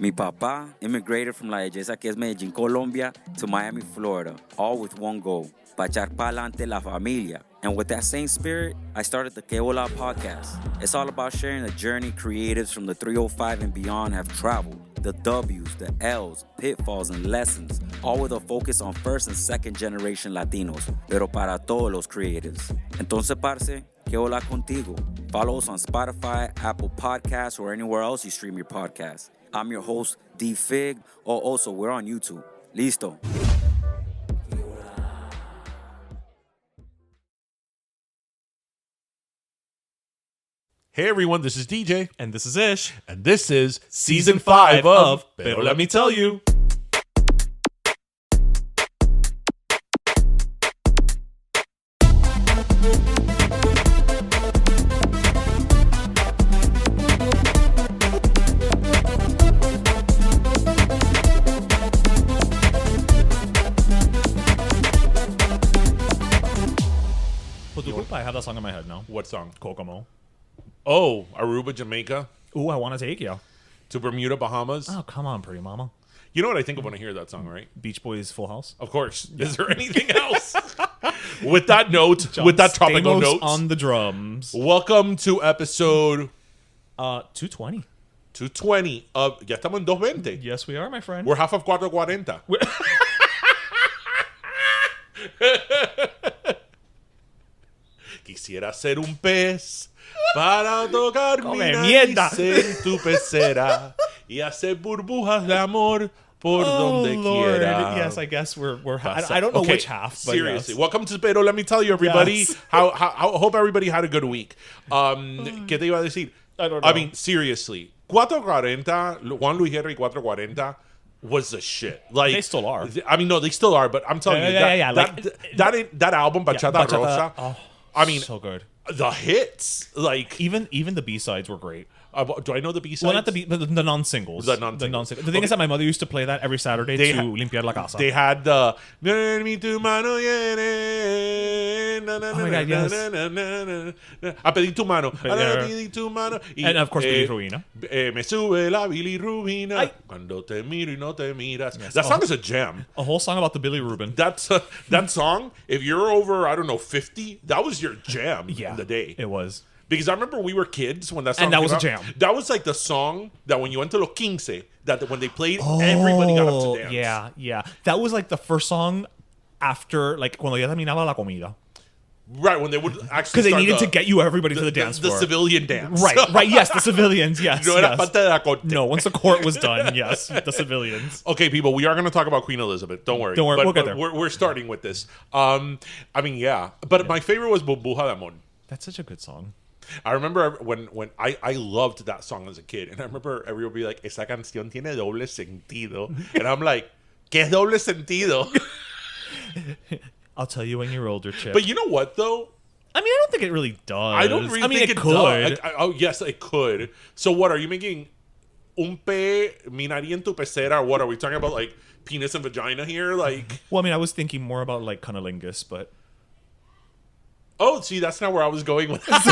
Mi papá immigrated from La Belleza, que es Medellín, Colombia, to Miami, Florida, all with one goal, pa' echar pa'lante la familia. And with that same spirit, I started the Que Hola podcast. It's all about sharing the journey creatives from the 305 and beyond have traveled, the W's, the L's, pitfalls, and lessons, all with a focus on first and second generation Latinos, pero para todos los creatives. Entonces, parce, Que Hola contigo. Follow us on Spotify, Apple Podcasts, or anywhere else you stream your podcast. I'm your host, D Fig. Oh, also, we're on YouTube. Listo. Hey everyone, this is DJ. And this is Ish. And this is Season 5 of Pero Let Me Tell You. Well, disculpa, I have that song in my head now. What song? Kokomo. Oh, Aruba, Jamaica Ooh, I want to take you. to Bermuda, Bahamas. Oh, come on, pretty mama. You know what I think of when I hear that song, right? Beach Boys Full House. Of course. Is there anything else? With that note, with that tropical Stamos note, on the drums. welcome to episode 220. 220 of... Ya estamos en 220. Yes, we are, my friend. We're half of 440. Quisiera ser un pez para tocar mi Come nariz mierda. en tu pecera y hacer burbujas de amor por donde quiera. Yes, I guess we're I don't know Okay, which half, but seriously, yes. welcome to Pero Let Me Tell You, everybody. Yes. How hope everybody had a good week. ¿Qué te iba a decir? I don't know. I mean, seriously, 440, Juan Luis Henry 440 was the shit. Like They still are. I mean, no, they still are, but I'm telling you, Yeah, that album, Bachata Rosa. Oh, I mean, so good. the hits, like, Even the B-sides were great. do I know the B-sides? Well, not the the non-singles. The non-singles. The thing is that my mother used to play that every Saturday They to ha- limpiar la casa. They had the mi tu mano viene, na, na, Oh my na, God, yes. na, na, na, na, na. A pedir tu mano, a pedir tu mano. Y, And of course, Bilirrubina. Me sube la bilirrubina Ay. cuando te miro y no te miras. Yes. That song is a jam. A whole song about the Billy Rubin. That song, if you're over, I don't know, 50, that was your jam in the day. It was. Because I remember we were kids when that song And that came was a out. jam. That was like the song that when you went to Los 15, that when they played, everybody got up to dance. Yeah. That was like the first song after, like, cuando ya terminaba la comida. Right, when they would actually Because they start needed to get you everybody to the dance the floor. civilian dance. Right, yes, the civilians, yes. No era yes. parte de la corte. No, once the court was done, yes, the civilians. Okay, people, we are going to talk about Queen Elizabeth. Don't worry. Don't worry, But, we'll get but there. We're starting with this. I mean, yeah. But my favorite was Burbuja de Amor. That's such a good song. I remember when I loved that song as a kid. And I remember everyone would be like, esa canción tiene doble sentido. And I'm like, ¿qué es doble sentido? I'll tell you when you're older, Chip. But you know what, though? I mean, I don't think it really does. I don't really think it it could. does. Oh, yes, it could. So what, are you making un pe, mi nariz en tu pecera? What, are we talking about, like, penis and vagina here? Like, Well, I mean, I was thinking more about, like, cunnilingus, but... oh, see, that's not where I was going with this.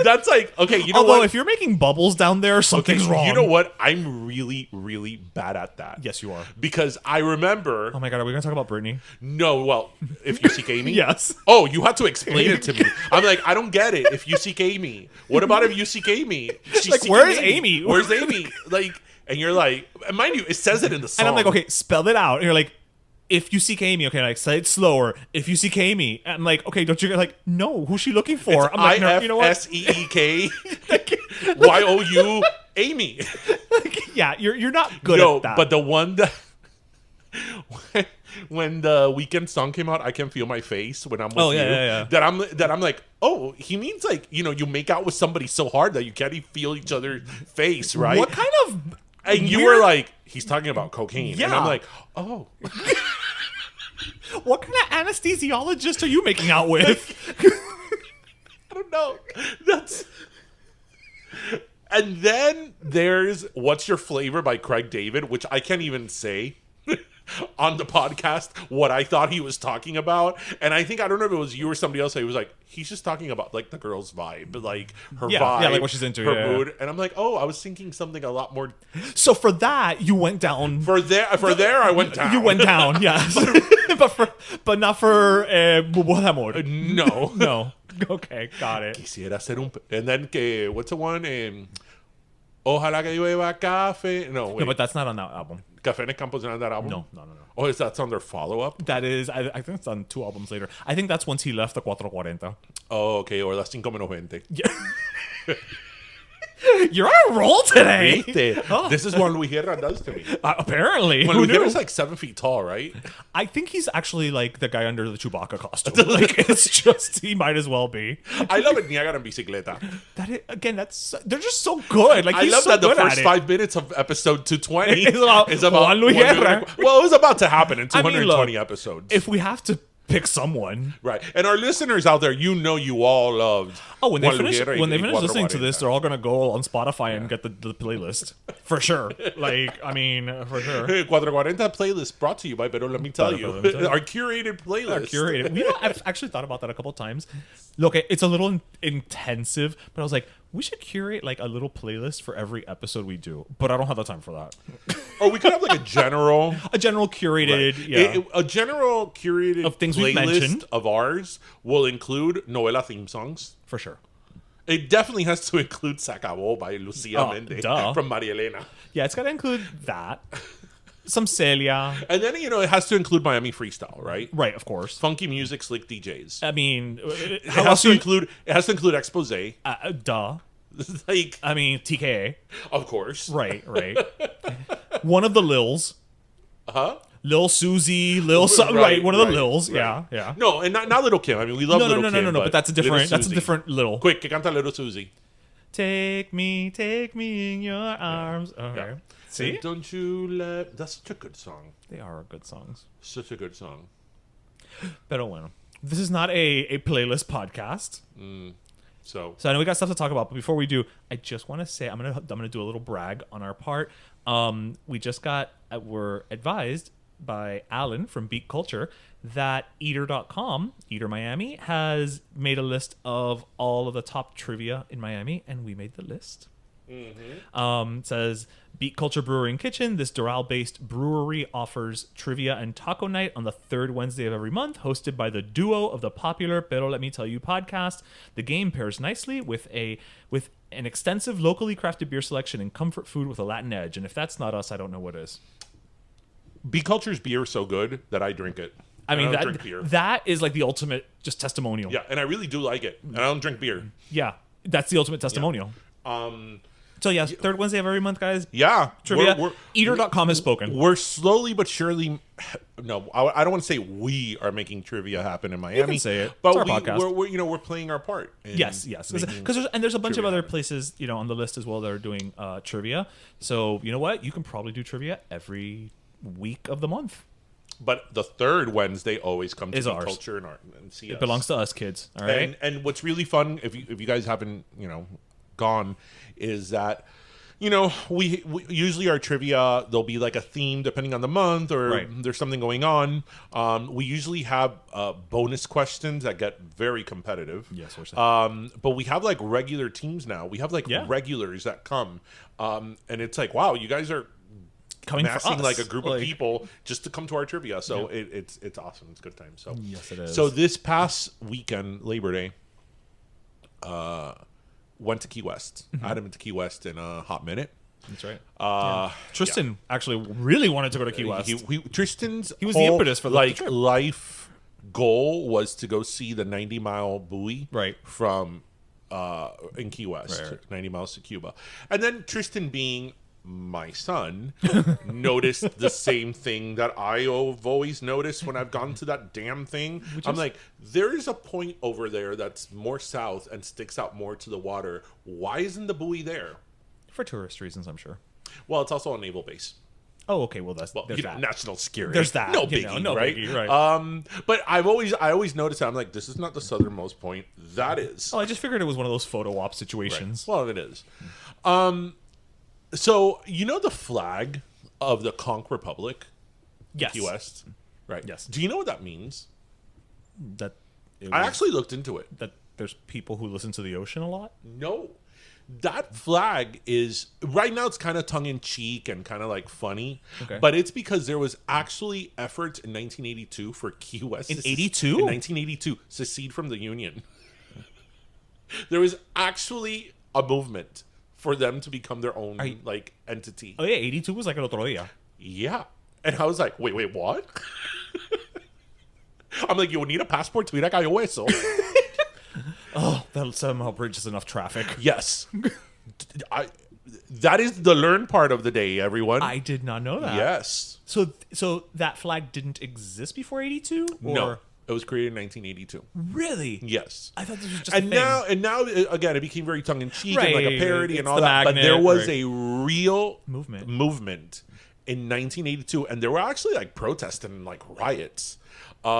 That's like, okay, you know Although, what? if you're making bubbles down there, something's wrong. You know what? I'm really, really bad at that. Yes, you are. Because I remember... Oh my God, are we going to talk about Britney? No, well, if you CK me... Yes. Oh, you had to explain it to me. I'm like, I don't get it. If you CK me. What about if you CK me? She Like, CK where's me. Amy? Where's Amy? Like, and you're like... And mind you, it says it in the song. And I'm like, okay, spell it out. And you're like, if you CK me, okay, like, say it slower. If you CK me. And I'm like, okay, don't you... Like, no, who's she looking for? It's I'm like, no, you know what? IFSEEK Amy. Yeah, you're not good No, at that. but the one that... When the Weekend song came out, I Can Feel My Face when I'm with Oh, you. yeah. That I'm like, oh, he means like, you know, you make out with somebody so hard that you can't even feel each other's face, right? What kind of... And you weird- were like, he's talking about cocaine. And Yeah. I'm like, oh. What kind of anesthesiologist are you making out with? I don't know. That's... And then there's What's Your Flavor by Craig David, which I can't even say. on the podcast what I thought he was talking about. And I don't know if it was you or somebody else. He was like, he's just talking about like the girl's vibe, like her vibe, like what she's into, her mood. And I'm like, oh, I was thinking something a lot more. So for that, you went down. For there, I went down. You went down, yes. but not for Bubos de Amor. No. No. Okay, got it. Quisiera ser un... And then, what's the one? Ojalá que llueva café. No, wait. No, but that's not on that album. Café en el Campo is not on that album? No. Oh, is that on their follow-up? That is, I think it's on 2 albums later. I think that's once he left the 440. Oh, okay. Or las 5 menos 20. Yeah. You're on a roll today. Oh. This is what Luis Guerra does to me. Apparently. When Who Luis knew? Guerra's like 7 feet tall, right? I think he's actually like the guy under the Chewbacca costume. Like, it's just, he might as well be. I love it. Niagara en bicicleta. That is, again, they're just so good. Like, I he's love so that the good first at 5 minutes of episode 220 is about Juan Luis Guerra. Well, it was about to happen in I mean, 220 look, episodes. If we have to pick someone. Right. And our listeners out there, you all loved. Oh, when they Juan finish Luis Guerra when they y finish listening to 440. this, they're all gonna go on Spotify and get the playlist for sure. Like, I mean, for sure. Hey, 440 playlist brought to you by Pero Let Me Tell You. Let me tell you. Our curated playlist. Curated. You know, I've actually thought about that a couple of times. Look, it's a little intensive, but I was like, we should curate like a little playlist for every episode we do. But I don't have the time for that. Or we could have like a general Curated, right. yeah. A general curated Of things we've playlist mentioned. of ours will include novela theme songs. For sure. It definitely has to include Se Acabó by Lucia Mende duh. from Maria Elena. Yeah, it's got to include that. Some Celia. And then, it has to include Miami Freestyle, right? Right, of course. Funky music, slick DJs. I mean, It has to include Expose. duh. Like, I mean, TKA. of course. Right. One of the Lils. Huh? Lil Susie, Lil something, right? One of the Lils, right. yeah. No, and not Little Kim. I mean, we love Little Kim. No. But that's a different Lil. Quick, que canta Little Susie. Take me in your arms. Okay. Yeah. See? And don't you let... That's such a good song. They are good songs. Such a good song. Pero bueno. This is not a playlist podcast. So I know we got stuff to talk about, but before we do, I just want to say I'm gonna do a little brag on our part. We just were advised by Alan from Beat Culture that Eater.com, Eater Miami, has made a list of all of the top trivia in Miami, and we made the list. It says Beat Culture Brewery and Kitchen. This Doral-based brewery offers trivia and taco night on the third Wednesday of every month, hosted by the duo of the popular Pero Let Me Tell You podcast. The game pairs nicely with an extensive locally crafted beer selection and comfort food with a Latin edge. And if that's not us, I don't know what is. B Culture's beer is so good that I drink it. I mean, don't drink beer. that is like the ultimate just testimonial. Yeah, and I really do like it. And I don't drink beer. Yeah, that's the ultimate testimonial. So yes, third Wednesday of every month, guys. Yeah. Trivia. Eater.com has spoken. We're slowly but surely... No, I don't want to say we are making trivia happen in Miami. You can say it. But It's our podcast. we're playing our part. Yes. Because there's a bunch of trivia other happen. places, on the list as well that are doing trivia. So you know what? You can probably do trivia every week of the month. But the third Wednesday always comes to Is Beat ours. Culture and art and see It us. belongs to us, kids. All right. And what's really fun, if you guys haven't, gone, is that, we usually our trivia, there'll be like a theme depending on the month or Right. there's something going on. We usually have bonus questions that get very competitive. Yes, what's that? But we have like regular teams now. We have like Yeah. regulars that come. And it's like, wow, you guys are Coming for amassing us. like a group of Like, people just to come to our trivia. So it's awesome. It's a good time. So Yes, it is. So this past weekend, Labor Day, went to Key West. I hadn't been to Key West in a hot minute. That's right. Tristan actually really wanted to go to Key West. Tristan's He was the whole, impetus for the like trip. life goal was to go see the 90-mile buoy Right. from in Key West, Right. 90 miles to Cuba. And then Tristan, being my son, noticed the same thing that I've always noticed when I've gone to that damn thing. I'm like, there is a point over there that's more south and sticks out more to the water. Why isn't the buoy there? For tourist reasons, I'm sure. Well, it's also a naval base. Oh, okay. Well, there's Well, that. national security. There's that, No you biggie, know, no right? biggie, right. But I always noticed that. I'm like, this is not the southernmost point. That is. Oh, I just figured it was one of those photo op situations. Well, it is. So, the flag of the Conch Republic? Yes. Key West. Right. Yes. Do you know what that means? That it I was- actually looked into it. that there's people who listen to the ocean a lot. No. That flag is right now it's kind of tongue in cheek and kind of like funny. Okay. But it's because there was actually efforts in 1982 for Key West In to 82? in 1982 secede from the Union. There was actually a movement for them to become their own like entity. Oh yeah, 82 was like el otro día. Yeah. And I was like, wait, what? I'm like, you need a passport to ir a Cayo Hueso. Oh, that somehow bridges enough traffic. Yes. That is the learn part of the day, everyone. I did not know that. Yes. So that flag didn't exist before 82? No. It was created in 1982. Really? Yes. I thought this was just And a thing. now again it became very tongue in cheek and like a Right. parody It's and all the that. But magnet, there was right. a real Movement. in 1982, and there were actually like protests and like riots in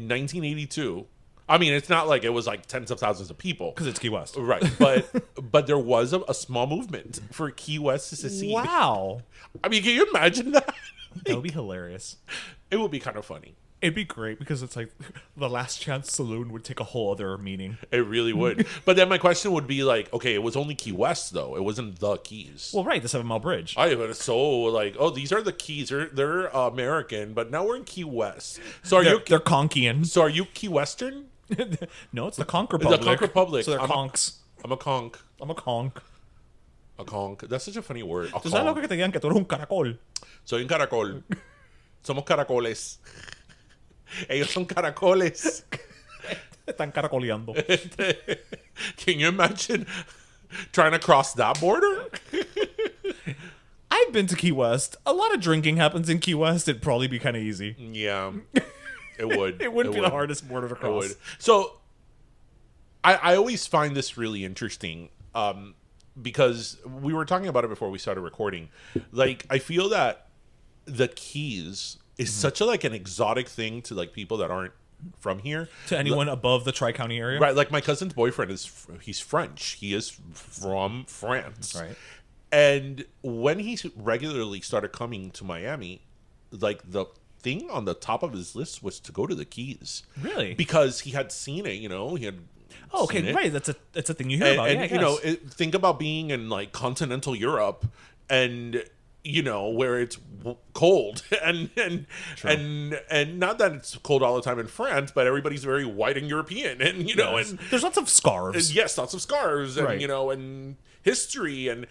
1982. I mean, it's not like it was like tens of thousands of people, Because it's Key West. right? But there was a small movement for Key West to secede. Wow. I mean, can you imagine that? That would be hilarious. It would be kind of funny. It'd be great because it's like the Last Chance Saloon would take a whole other meaning. It really would. But then my question would be like, okay, it was only Key West though. It wasn't the Keys. Well, right, the 7 Mile Bridge. But it's so like, oh, these are the Keys. They're American, but now we're in Key West. So are They're Conkian. So are you Key Western? No, it's the Conch Republic. The Conch Republic. So they're I'm a- conchs. I'm a conch. I'm a conch. A conch. That's such a funny word. A ¿Tú sabes lo conch. que te digan que tú eres un caracol? Soy un caracol. Somos caracoles. Ellos son caracoles. Están caracoleando. Can you imagine trying to cross that border? I've been to Key West. A lot of drinking happens in Key West. It'd probably be kind of easy. Yeah. It would. It wouldn't be would. the hardest border to It cross. would. So I always find this really interesting because we were talking about it before we started recording. Like, I feel that the Keys is such a like an exotic thing to like people that aren't from here. To anyone above the Tri-County area? Right, like my cousin's boyfriend he's French. He is from France. Right. And when he regularly started coming to Miami, like the thing on the top of his list was to go to the Keys. Really? Because he had seen it, he had Oh, okay, seen it. right. That's a thing you hear about. And Yeah, I guess. think about being in like continental Europe and where it's cold and not that it's cold all the time in France, but everybody's very white and European and Yes. and There's lots of scarves. yes, lots of scarves and Right. And history and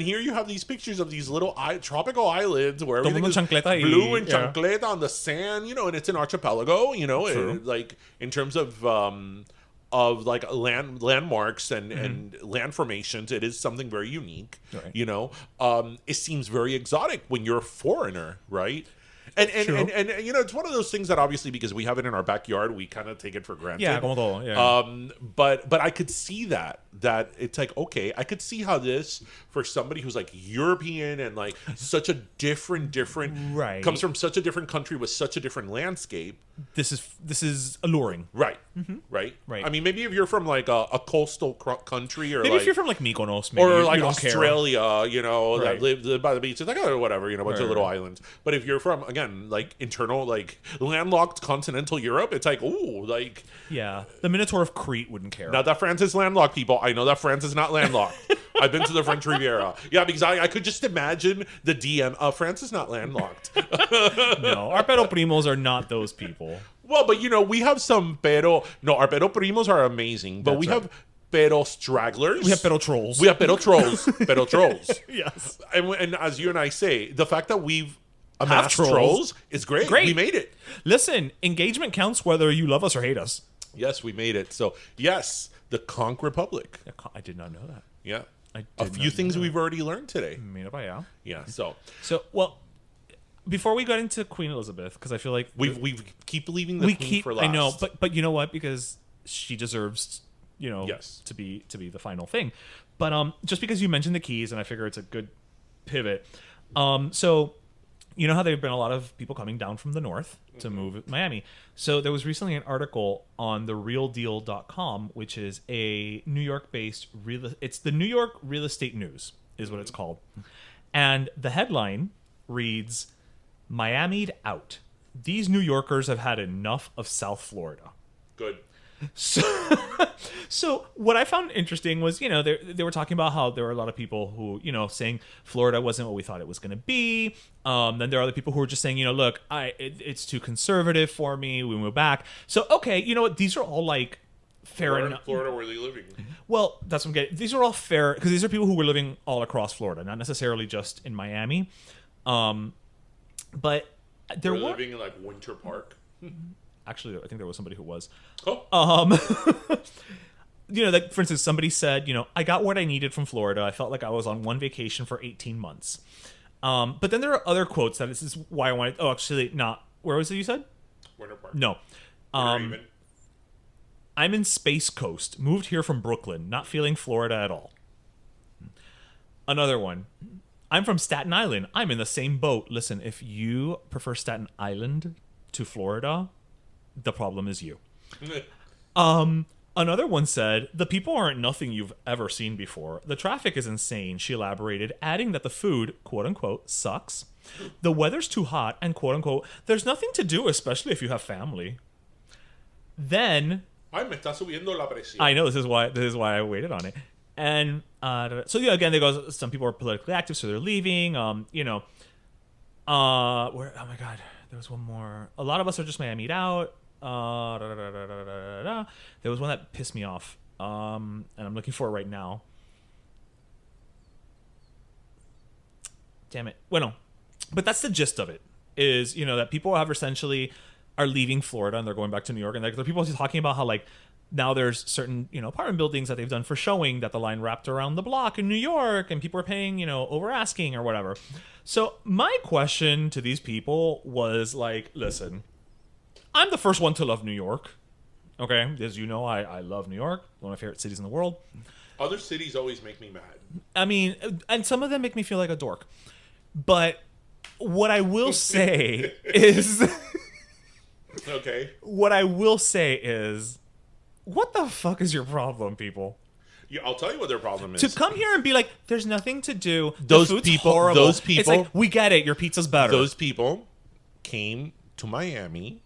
here you have these pictures of these little tropical islands where Todo everything mundo is chancleta blue and yeah. chancleta on the sand, and it's an archipelago, True. like in terms of like landmarks and land formations, it is something very unique. Right. It seems very exotic when you're a foreigner, right? And True. and it's one of those things that obviously because we have it in our backyard, we kind of take it for granted. Yeah, como todo. Yeah. But I could see that it's like, okay, I could see how this for somebody who's like European and like such a different Right. comes from such a different country with such a different landscape. This is alluring. Right. Right. I mean, maybe if you're from like a coastal country or Maybe like if you're from like Mykonos, maybe or you like don't care. Australia, Right. that live by the beach. It's like, oh, whatever, a bunch of Right, little right. islands. But if you're from, again, like internal, like landlocked continental Europe, it's like, ooh, like, Yeah, the Minotaur of Crete wouldn't care. not that France is landlocked, people. I know that France is not landlocked. I've been to the French Riviera. Yeah, because I could just imagine the DM. France is not landlocked. No, our Pero Primos are not those people. Well, but we have some our pero primos are amazing, but That's we right. have pero stragglers. We have Pero Trolls. We have pero trolls. Pero trolls. Yes. And as you and I say, the fact that we've Have amassed trolls. trolls is great. Great. We made it. Listen, engagement counts whether you love us or hate us. Yes, we made it. So, yes, the Conch Republic. I did not know that. Yeah. I A did few not things know we've already learned today. Mira para allá. Yeah. So, So, well, before we get into Queen Elizabeth, because I feel like we keep leaving the we queen keep. for last. I know, but you know what? Because she deserves, Yes. to be the final thing. But just because you mentioned the Keys, and I figure it's a good pivot. So you know how there have been a lot of people coming down from the north to move to Miami. So there was recently an article on therealdeal.com, which is a New York-based it's the New York Real Estate News is what it's called. And the headline reads, Miami'd out. These New Yorkers have had enough of South Florida. Good. So what I found interesting was, they were talking about how there were a lot of people who, saying Florida wasn't what we thought it was going to be. Then there are other people who were just saying, look, it's too conservative for me. We move back. So, okay, you know what? These are all like fair enough. Florida, where are they living? Well, that's what I'm getting. These are all fair because these are people who were living all across Florida, not necessarily just in Miami. But there We're were living in like Winter Park. actually, I think there was somebody who was. Oh. Like for instance, somebody said, I got what I needed from Florida. I felt like I was on one vacation for 18 months. But then there are other quotes that this is why I wanted. Oh, actually, not. Where was it? You said Winter Park. no. Even. I'm in Space Coast. Moved here from Brooklyn. Not feeling Florida at all. Another one. I'm from Staten Island. I'm in the same boat. Listen, if you prefer Staten Island to Florida, the problem is you. Another one said, the people aren't nothing you've ever seen before. The traffic is insane, she elaborated, adding that the food, quote-unquote, sucks. The weather's too hot, and quote-unquote, there's nothing to do, especially if you have family. Then... Ay, me está subiendo la presión. I know, this is why I waited on it. And, so yeah, again, there goes, some people are politically active, so they're leaving, where, oh my god, there was one more. A lot of us are just Miami'd out. There was one that pissed me off, and I'm looking for it right now. Damn it. Well, no. But that's the gist of it, is, that people have essentially are leaving Florida and they're going back to New York. And like, there are people talking about how, like, now there's certain, apartment buildings that they've done for showing that the line wrapped around the block in New York and people are paying, over asking or whatever. So my question to these people was like, listen, I'm the first one to love New York. Okay, as you know, I love New York, one of my favorite cities in the world. Other cities always make me mad. I mean, and some of them make me feel like a dork. But what I will say is... Okay. What I will say is, what the fuck is your problem, people? Yeah, I'll tell you what their problem is. To come here and be like, there's nothing to do. Those the food's people- horrible. those people- It's like, we get it. Your pizza's better. Those people came to Miami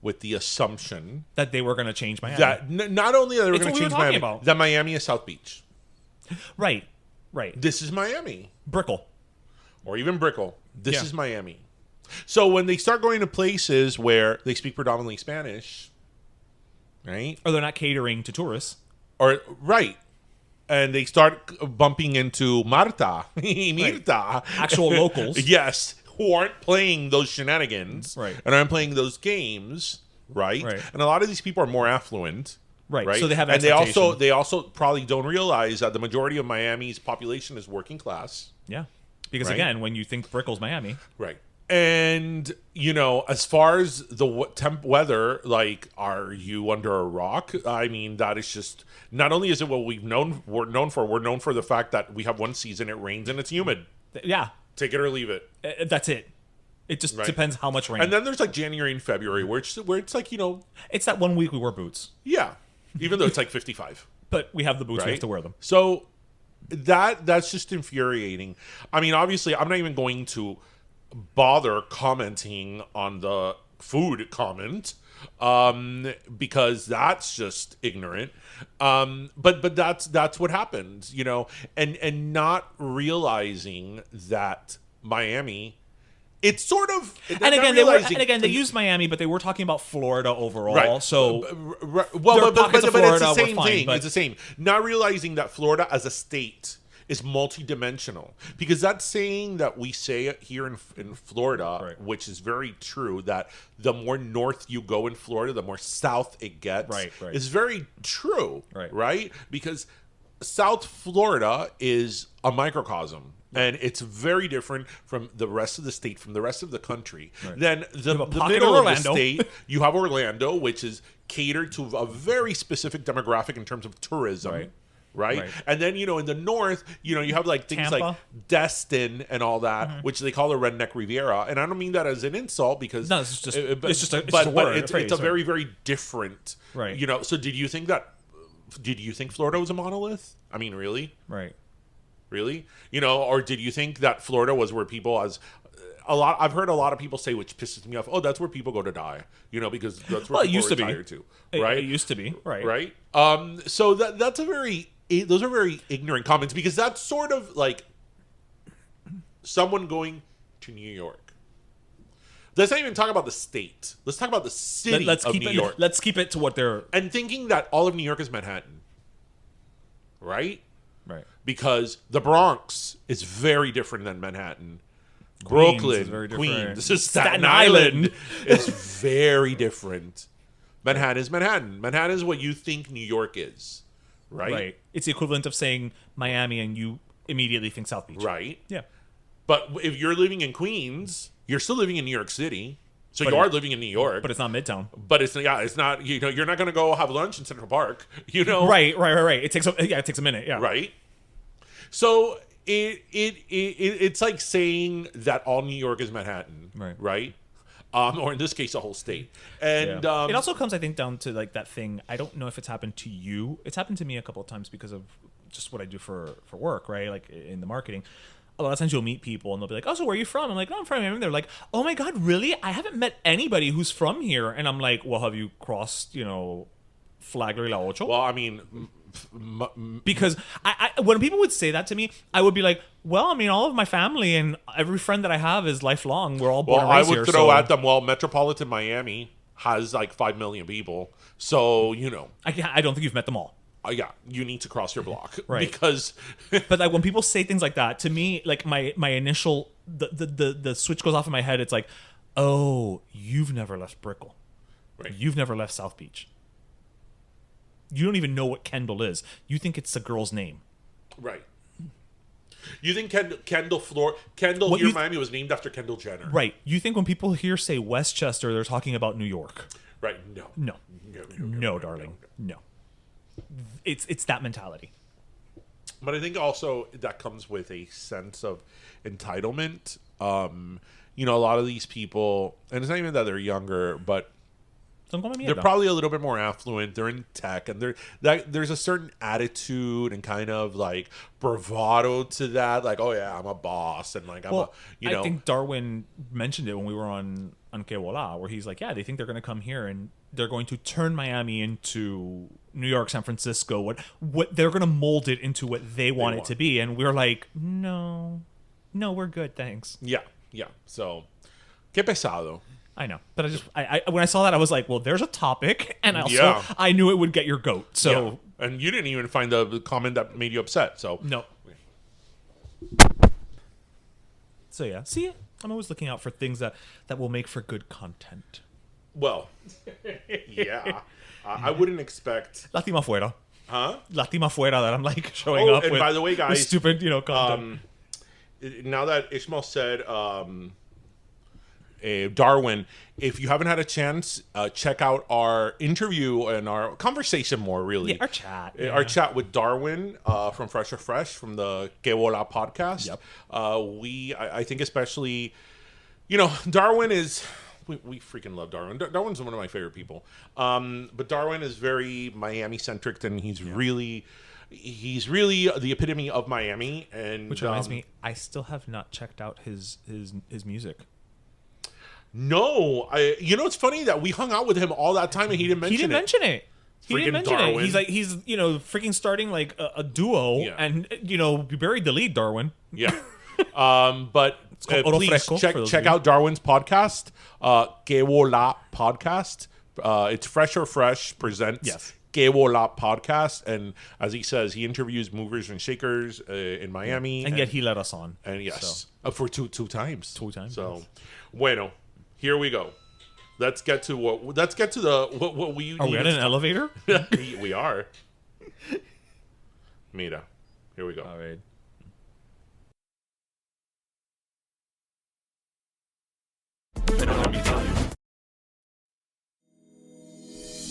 with the assumption that they were going to change Miami. that not only are they It's going what to we were change talking Miami, about. that Miami is South Beach. Right. This is Miami. Brickell. Or even Brickell. This Yeah. is Miami. So when they start going to places where they speak predominantly Spanish, right? Or they're not catering to tourists. Or right. And they start bumping into Marta, Mirta. Actual locals. Yes, who aren't playing those shenanigans. Right. And aren't playing those games, right? Right. And a lot of these people are more affluent. Right. So they have an and expectation. they also probably don't realize that the majority of Miami's population is working class. Yeah. Because, Right. again, when you think Brickell's Miami... Right. And, as far as the temp weather, like, are you under a rock? I mean, that is just, not only is it what we're known for the fact that we have one season, it rains and it's humid. Yeah. Take it or leave it. That's it. It just Right. depends how much rain. And then there's like January and February where it's like, it's that 1 week we wear boots. yeah, even though it's like 55. But we have the boots. Right? We have to wear them. So that's just infuriating. I mean, obviously, I'm not even going to bother commenting on the food comment because that's just ignorant. But that's what happens, and not realizing that Miami. It's sort of, And again, they used Miami, but they were talking about Florida overall. Right. So Well, pockets of but it's Florida the were same fine, thing. but- It's the same. Not realizing that Florida as a state is multidimensional, because that saying that we say here in Florida, Right. which is very true, that the more north you go in Florida, the more south it gets, Right. is very true, Right. right? Because South Florida is a microcosm. And it's very different from the rest of the state, from the rest of the country. Then the pocket middle of of the Orlando. state, you have Orlando, which is catered to a very specific demographic in terms of tourism. Right. Right? And then, in the north, you have like things Tampa. like Destin and all that, which they call the Redneck Riviera. And I don't mean that as an insult, because No, it's just a but word, a it's phrase, a right. very, very different. Right. So did you think Florida was a monolith? I mean, really? right. Really? Or did you think that Florida was where people, as I've heard a lot of people say, which pisses me off. Oh, that's where people go to die. Because that's where people retire to, right? It used to be, right? Right. So that's those are very ignorant comments, because that's sort of like someone going to New York. Let's not even talk about the state. Let's talk about the city of New York. Let's keep it to what they're... And thinking that all of New York is Manhattan. Right? Right. Because the Bronx is very different than Manhattan. Queens Brooklyn, is very different. Queens, Staten Island is very different. Manhattan is Manhattan. Manhattan is what you think New York is. Right? It's the equivalent of saying Miami and you immediately think South Beach. Right. Yeah. But if you're living in Queens, you're still living in New York City. So you are living in New York. But it's not Midtown. But it's not, you're not going to go have lunch in Central Park, Right. It takes a minute, yeah. Right? So it's like saying that all New York is Manhattan, right? Or in this case, the whole state. And it also comes, I think, down to like that thing. I don't know if it's happened to you. It's happened to me a couple of times because of just what I do for work, right? Like in the marketing. A lot of times you'll meet people and they'll be like, oh, so where are you from? I'm like, no, I'm from Miami. They're like, oh my God, really? I haven't met anybody who's from here. And I'm like, well, have you crossed, Flagler y La Ocho? Well, I mean... Because I when people would say that to me, I would be like, well, I mean, all of my family and every friend that I have is lifelong. We're all born and raised here. I would throw at them, metropolitan Miami has like 5 million people. So, I don't think you've met them all. Yeah, you need to cross your block. Right. Because... But like when people say things like that, to me, like my initial... The switch goes off in my head. It's like, oh, you've never left Brickell. Right. You've never left South Beach. You don't even know what Kendall is. You think it's a girl's name. Right. You think Kendall here in Miami was named after Kendall Jenner. Right. You think when people here say Westchester, they're talking about New York. Right. No, darling. No. It's that mentality. But I think also that comes with a sense of entitlement. A lot of these people, and it's not even that they're younger, but they're probably a little bit more affluent. They're in tech, and there's a certain attitude and kind of like bravado to that. Like, oh yeah, I'm a boss, and like I think Darwin mentioned it when we were on Que Vola, where he's like, yeah, they think they're going to come here and they're going to turn Miami into New York, San Francisco. What they're going to mold it into what they want it to be, and we're like, no, we're good, thanks. Yeah. So, que pesado. I know, but I when I saw that, I was like, well, there's a topic, and also I knew it would get your goat. So, and you didn't even find the comment that made you upset. So no. So yeah, see, I'm always looking out for things that will make for good content. Well, yeah, I wouldn't expect Lástima fuera. Huh? Lástima fuera that I'm like showing up. And with, by the way, guys, stupid content. Now that Ishmael said. Darwin, if you haven't had a chance, check out our interview and our conversation more, really. Yeah, our chat. Yeah. Our chat with Darwin from Fresh or Fresh from the Que Vola podcast. Yep. I think especially, Darwin is... We freaking love Darwin. Darwin's one of my favorite people. But Darwin is very Miami-centric, and he's really the epitome of Miami. And which reminds me, I still have not checked out his music. No, it's funny that we hung out with him all that time and he didn't mention it. He didn't mention it. He's like, freaking starting like a duo, and you buried the lead, Darwin. Yeah. But please check out Darwin's podcast, Que Vola podcast. It's Fresh or Fresh presents Que Vola podcast, and as he says, he interviews movers and shakers in Miami, and yet he let us on. And yes, for two times. 2 times. So, bueno. Here we go. Let's get to what we are. We in an elevator? We are. Mira. Here we go. All right.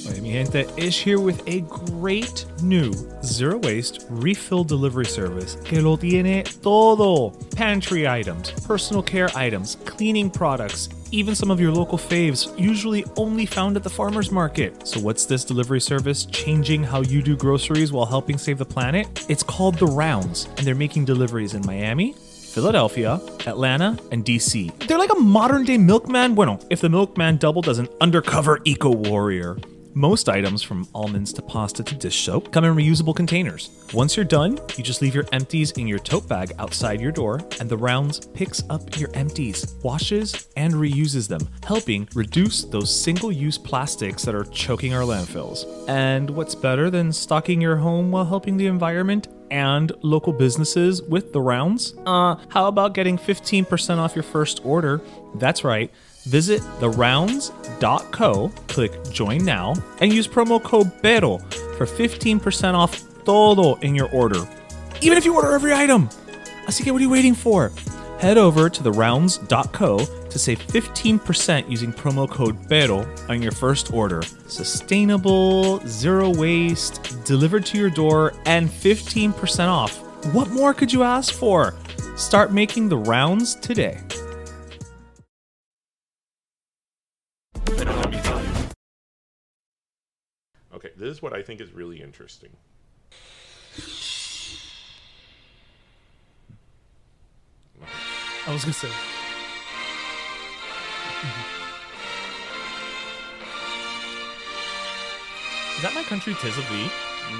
Oye, mi gente, Ish here with a great new zero-waste refill delivery service que lo tiene todo. Pantry items, personal care items, cleaning products, even some of your local faves, usually only found at the farmer's market. So what's this delivery service changing how you do groceries while helping save the planet? It's called The Rounds, and they're making deliveries in Miami, Philadelphia, Atlanta, and DC. They're like a modern day milkman. Bueno, if the milkman doubled as an undercover eco warrior. Most items, from almonds to pasta to dish soap, come in reusable containers. Once you're done, you just leave your empties in your tote bag outside your door, and the Rounds picks up your empties, washes, and reuses them, helping reduce those single-use plastics that are choking our landfills. And what's better than stocking your home while helping the environment and local businesses with the Rounds? How about getting 15% off your first order? That's right. Visit therounds.co, click join now, and use promo code PERO for 15% off todo in your order. Even if you order every item. Así que what are you waiting for? Head over to therounds.co to save 15% using promo code PERO on your first order. Sustainable, zero waste, delivered to your door, and 15% off. What more could you ask for? Start making the Rounds today. Okay, this is what I think is really interesting. I was gonna say. Is that My Country 'Tis of Thee?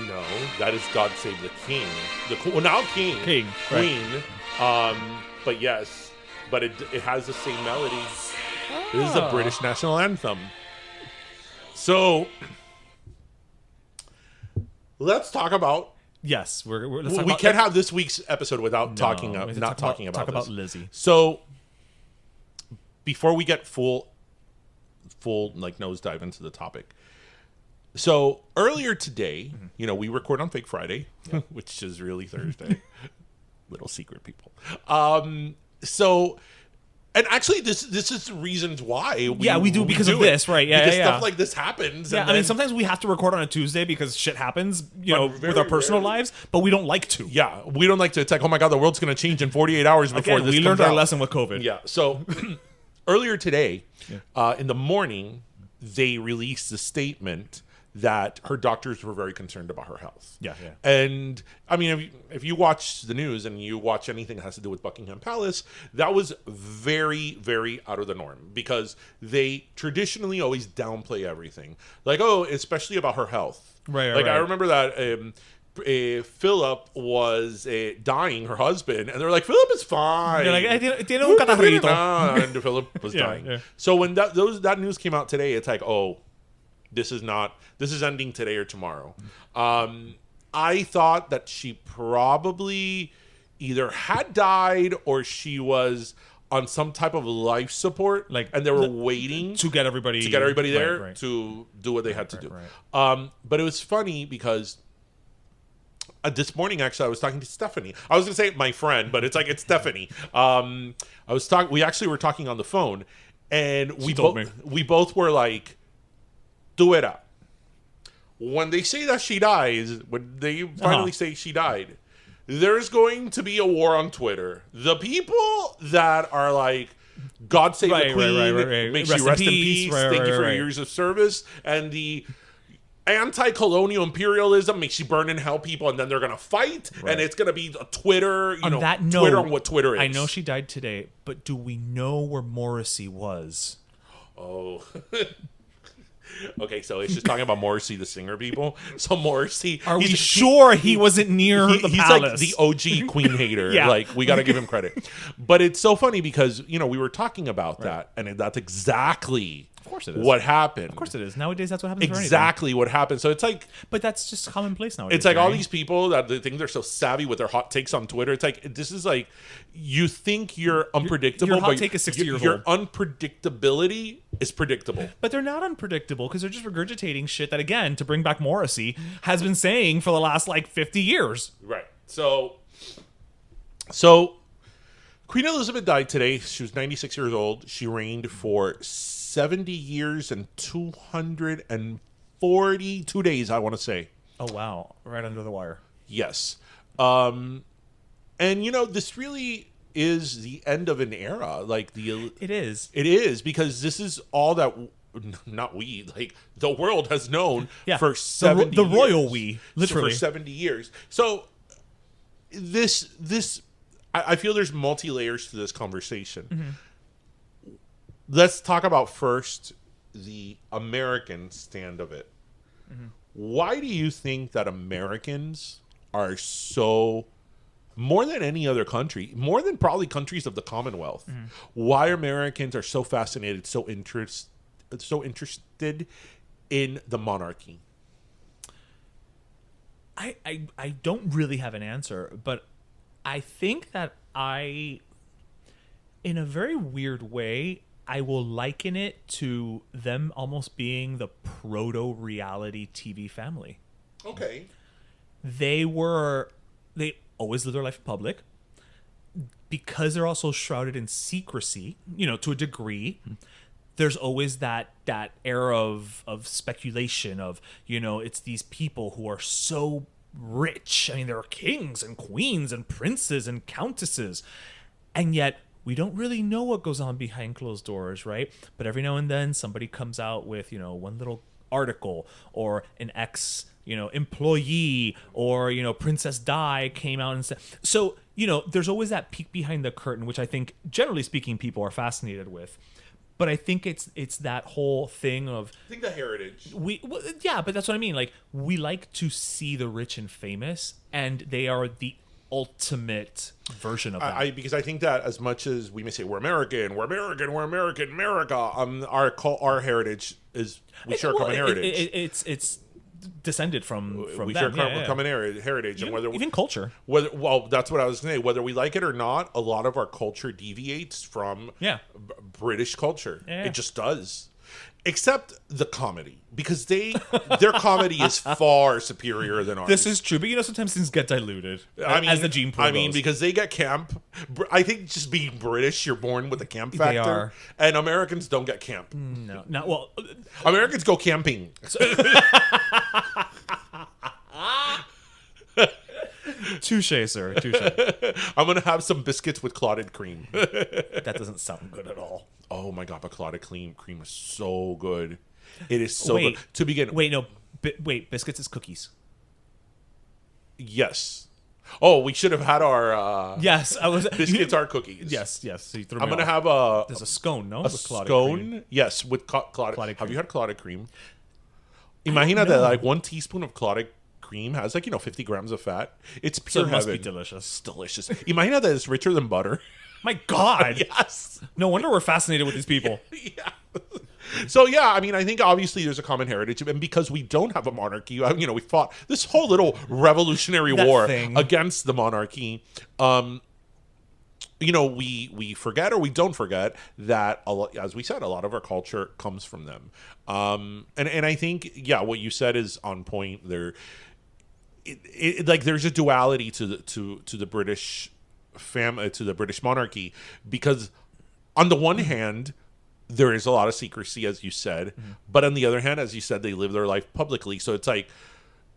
No, that is God Save the King. Now King. King, right. Queen. But yes, but it has the same melody. This is a British national anthem. So let's talk about. Yes, We can't have this week's episode without talking about this. Lizzie. So before we get full like nosedive into the topic. So earlier today, we record on Fake Friday, which is really Thursday. Little secret, people. And actually, this is the reasons why we do because of this, right? Yeah, because yeah. stuff like this happens. Yeah, I mean, sometimes we have to record on a Tuesday because shit happens, with our personal lives, but we don't like to. Yeah, we don't like to. It's like, oh my God, the world's going to change in 48 hours before this we comes learned our out. lesson with COVID. Yeah, so earlier today, in the morning, they released a statement that her doctors were very concerned about her health. Yeah. And I mean, if you watch the news and you watch anything that has to do with Buckingham Palace, that was very, very out of the norm because they traditionally always downplay everything. Like, especially about her health. Right. I remember that Philip was dying, her husband, and they're like, Philip is fine. They're like, tiene un catarrito. And Philip was dying. Yeah. So when that news came out today, it's like, this is ending today or tomorrow. I thought that she probably either had died or she was on some type of life support, and they were waiting to get everybody there to do what they had to do. Right. But it was funny because this morning, actually, I was talking to Stephanie. I was going to say my friend, but it's Stephanie. We actually were talking on the phone, and we both were like, do it up. When they say that she dies, when they finally say she died, there's going to be a war on Twitter. The people that are like, God save the Queen, right. makes you rest in peace, thank you for your years of service, and the anti-colonial imperialism makes you burn in hell people, and then they're going to fight, and it's going to be a Twitter, Twitter on what Twitter is. I know she died today, but do we know where Morrissey was? Oh... Okay, so it's just talking about Morrissey, the singer, people. So Morrissey, are we sure he wasn't near the he's palace? He's like the OG Queen hater. Yeah. Like, we got to give him credit. But it's so funny because we were talking about that, and that's exactly. Of course it is. What happened. Of course it is. Nowadays, that's what happens. Exactly what happened. So it's like, but that's just commonplace nowadays. It's like all these people that they think they're so savvy with their hot takes on Twitter. It's like, this is like, you think you're unpredictable. Your hot take is 60 years old. Your unpredictability is predictable. But they're not unpredictable because they're just regurgitating shit that, again, to bring back Morrissey, has been saying for the last 50 years. Right. So Queen Elizabeth died today. She was 96 years old. She reigned for 70 years and 242 days, I want to say. Oh, wow. Right under the wire. Yes. And, this really is the end of an era. It is. It is, because this is all that... Not we, the world has known for 70 the years. royal we, literally. For 70 years. So, this I feel there's multi-layers to this conversation. Let's talk about first the American stand of it. Why do you think that Americans are so, more than any other country, more than probably countries of the Commonwealth, why Americans are so fascinated, so interested in the monarchy? I don't really have an answer, but I think that in a very weird way, I will liken it to them almost being the proto-reality TV family. Okay. They always live their life in public because they're also shrouded in secrecy, to a degree. There's always that era of speculation of, it's these people who are so rich. I mean, there are kings and queens and princes and countesses, and yet we don't really know what goes on behind closed doors, right? But every now and then somebody comes out with, one little article, or an ex, employee, or, Princess Di came out and said. So, there's always that peek behind the curtain, which I think, generally speaking, people are fascinated with. But I think it's that whole thing of, I think the heritage. Yeah, but that's what I mean. Like, we like to see the rich and famous, and they are the ultimate version of that. Because I think that as much as we may say we're American, America, our heritage is, we share a common heritage. It's descended from we them. share common heritage, and even culture. Well, that's what I was going to say. Whether we like it or not, a lot of our culture deviates from British culture. Yeah. It just does. Except the comedy, because their comedy is far superior than ours. This is true, but sometimes things get diluted. As the gene pool goes. Because they get camp. I think just being British, you're born with a camp factor. They are. And Americans don't get camp. No, well, Americans go camping. Touche, sir. Touche. I'm gonna have some biscuits with clotted cream. That doesn't sound good at all. Oh my god, but clotted cream is so good. It is so good. To begin, biscuits is cookies. Yes. Oh, we should have had our yes. I was biscuits are cookies. Yes. So you threw I'm me gonna off. have There's a scone, no? a scone. Yes, with clotted cream. Have you had clotted cream? Imagina that like 1 teaspoon of clotted cream has 50 grams of fat. It's pure it must be heaven. delicious. It's delicious. Imagina that it's richer than butter. My God. Yes. No wonder we're fascinated with these people. Yeah. So yeah, I mean, I think obviously there's a common heritage, and because we don't have a monarchy, we fought this whole little revolutionary war against the monarchy. We forget, or we don't forget, that as we said, a lot of our culture comes from them. And I think what you said is on point. There, there's a duality to the British family, to the British monarchy, because on the one hand, there is a lot of secrecy, as you said, but on the other hand, as you said, they live their life publicly. So it's like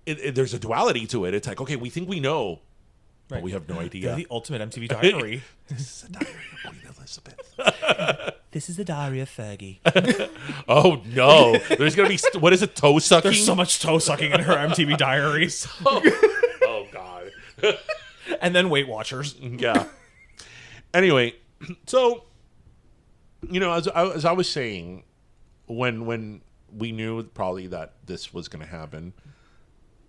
there's a duality to it. It's like, okay, we think we know, but we have no idea. They're the ultimate MTV diary. This is a diary of Queen Elizabeth. This is the diary of Fergie. Oh no! There's gonna be what is it? Toe sucking. There's so much toe sucking in her MTV diary. Oh god. And then Weight Watchers. Yeah. Anyway, so as I was saying, when we knew probably that this was going to happen,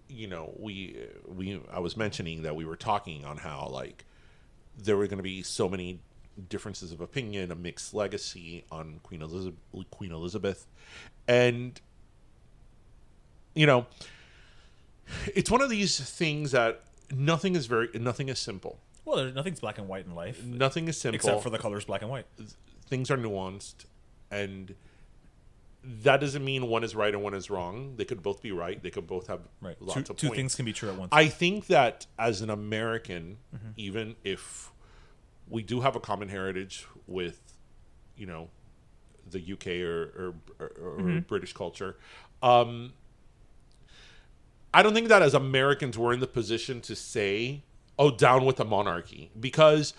I was mentioning that we were talking on how like there were going to be so many differences of opinion, a mixed legacy on Queen Elizabeth, and it's one of these things that nothing is simple. Well, nothing's black and white in life. Nothing is simple except for the colors black and white. Things are nuanced, and that doesn't mean one is right and one is wrong. They could both be right. They could both have lots of points. Two things can be true at once. I think that as an American, even if we do have a common heritage with, the UK or British culture, I don't think that as Americans we're in the position to say, "Oh, down with the monarchy," because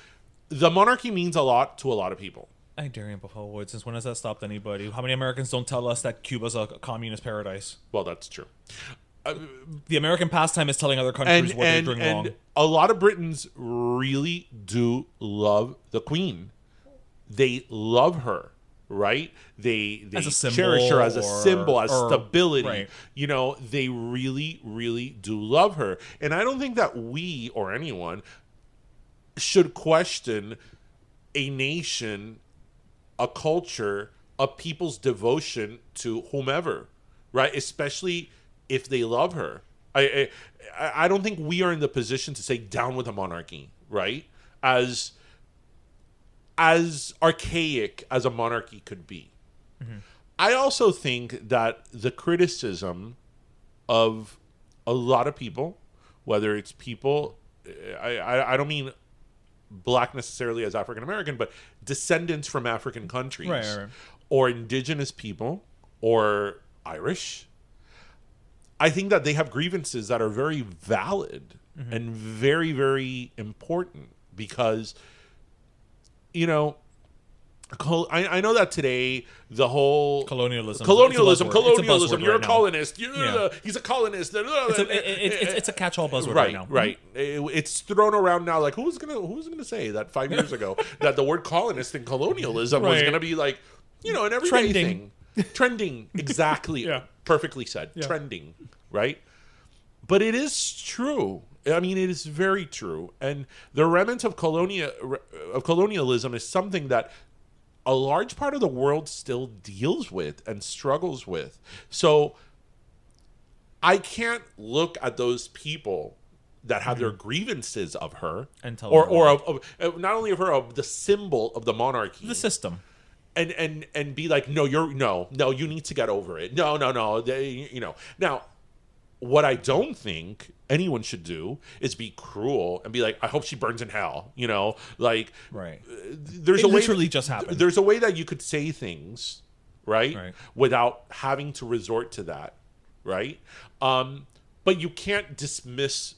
the monarchy means a lot to a lot of people. I dare you, Buffalo Wood. Since when has that stopped anybody? How many Americans don't tell us that Cuba's a communist paradise? Well, that's true. The American pastime is telling other countries what they're doing wrong. A lot of Britons really do love the Queen. They love her, right? They As a symbol cherish her as a symbol, as stability. right. You know, they really, really do love her. And I don't think that we or anyone should question a nation, a culture, a people's devotion to whomever, right? Especially if they love her. I don't think we are in the position to say down with the monarchy, right? As archaic as a monarchy could be. Mm-hmm. I also think that the criticism of a lot of people, whether it's people, I don't mean black necessarily as African American, but descendants from African countries, right. or indigenous people, or Irish, I think that they have grievances that are very valid and very, very important because, you know, I know that today the whole colonialism. You're a colonist. Yeah. He's a colonist. It's a catch-all buzzword right now. Right. It's thrown around now. Like who's gonna say that 5 years ago that the word colonist and colonialism was gonna be like, you know, an everyday thing. Trending, exactly. Yeah. Perfectly said. Yeah. Trending, right? But it is true. I mean, it is very true. And the remnant of colonialism is something that a large part of the world still deals with and struggles with. So I can't look at those people that have their grievances of her, and tell or of not only of her, of the symbol of the monarchy, the system. And be like, no, you need to get over it. No. You know. Now, what I don't think anyone should do is be cruel and be like, I hope she burns in hell. You know, like, right. There's it a way. Literally just happened. There's a way that you could say things, right, without having to resort to that, right? But you can't dismiss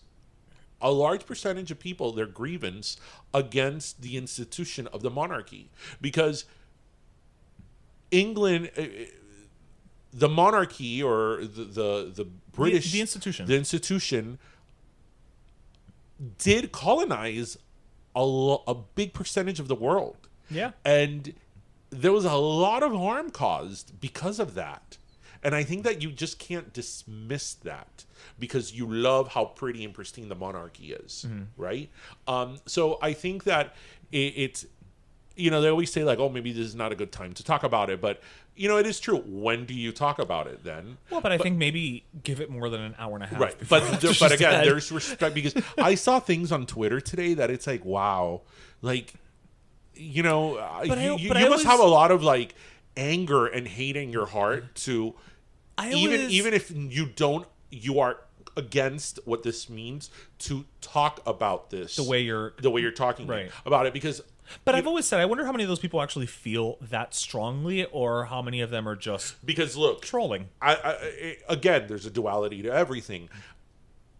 a large percentage of people, their grievance against the institution of the monarchy, because England, the monarchy, or the British, the institution did colonize a big percentage of the world. Yeah. And there was a lot of harm caused because of that. And I think that you just can't dismiss that because you love how pretty and pristine the monarchy is, right? So I think that it's, you know, they always say like, oh, maybe this is not a good time to talk about it. But, you know, it is true. When do you talk about it then? Well, but I think maybe give it more than an hour and a half. Right. But again, there's respect, because I saw things on Twitter today that it's like, wow, like, you know, you must have a lot of like anger and hate in your heart to even if you are against what this means, to talk about this the way you're talking about it, because. But I've always said, I wonder how many of those people actually feel that strongly, or how many of them are just trolling. Again, there's a duality to everything.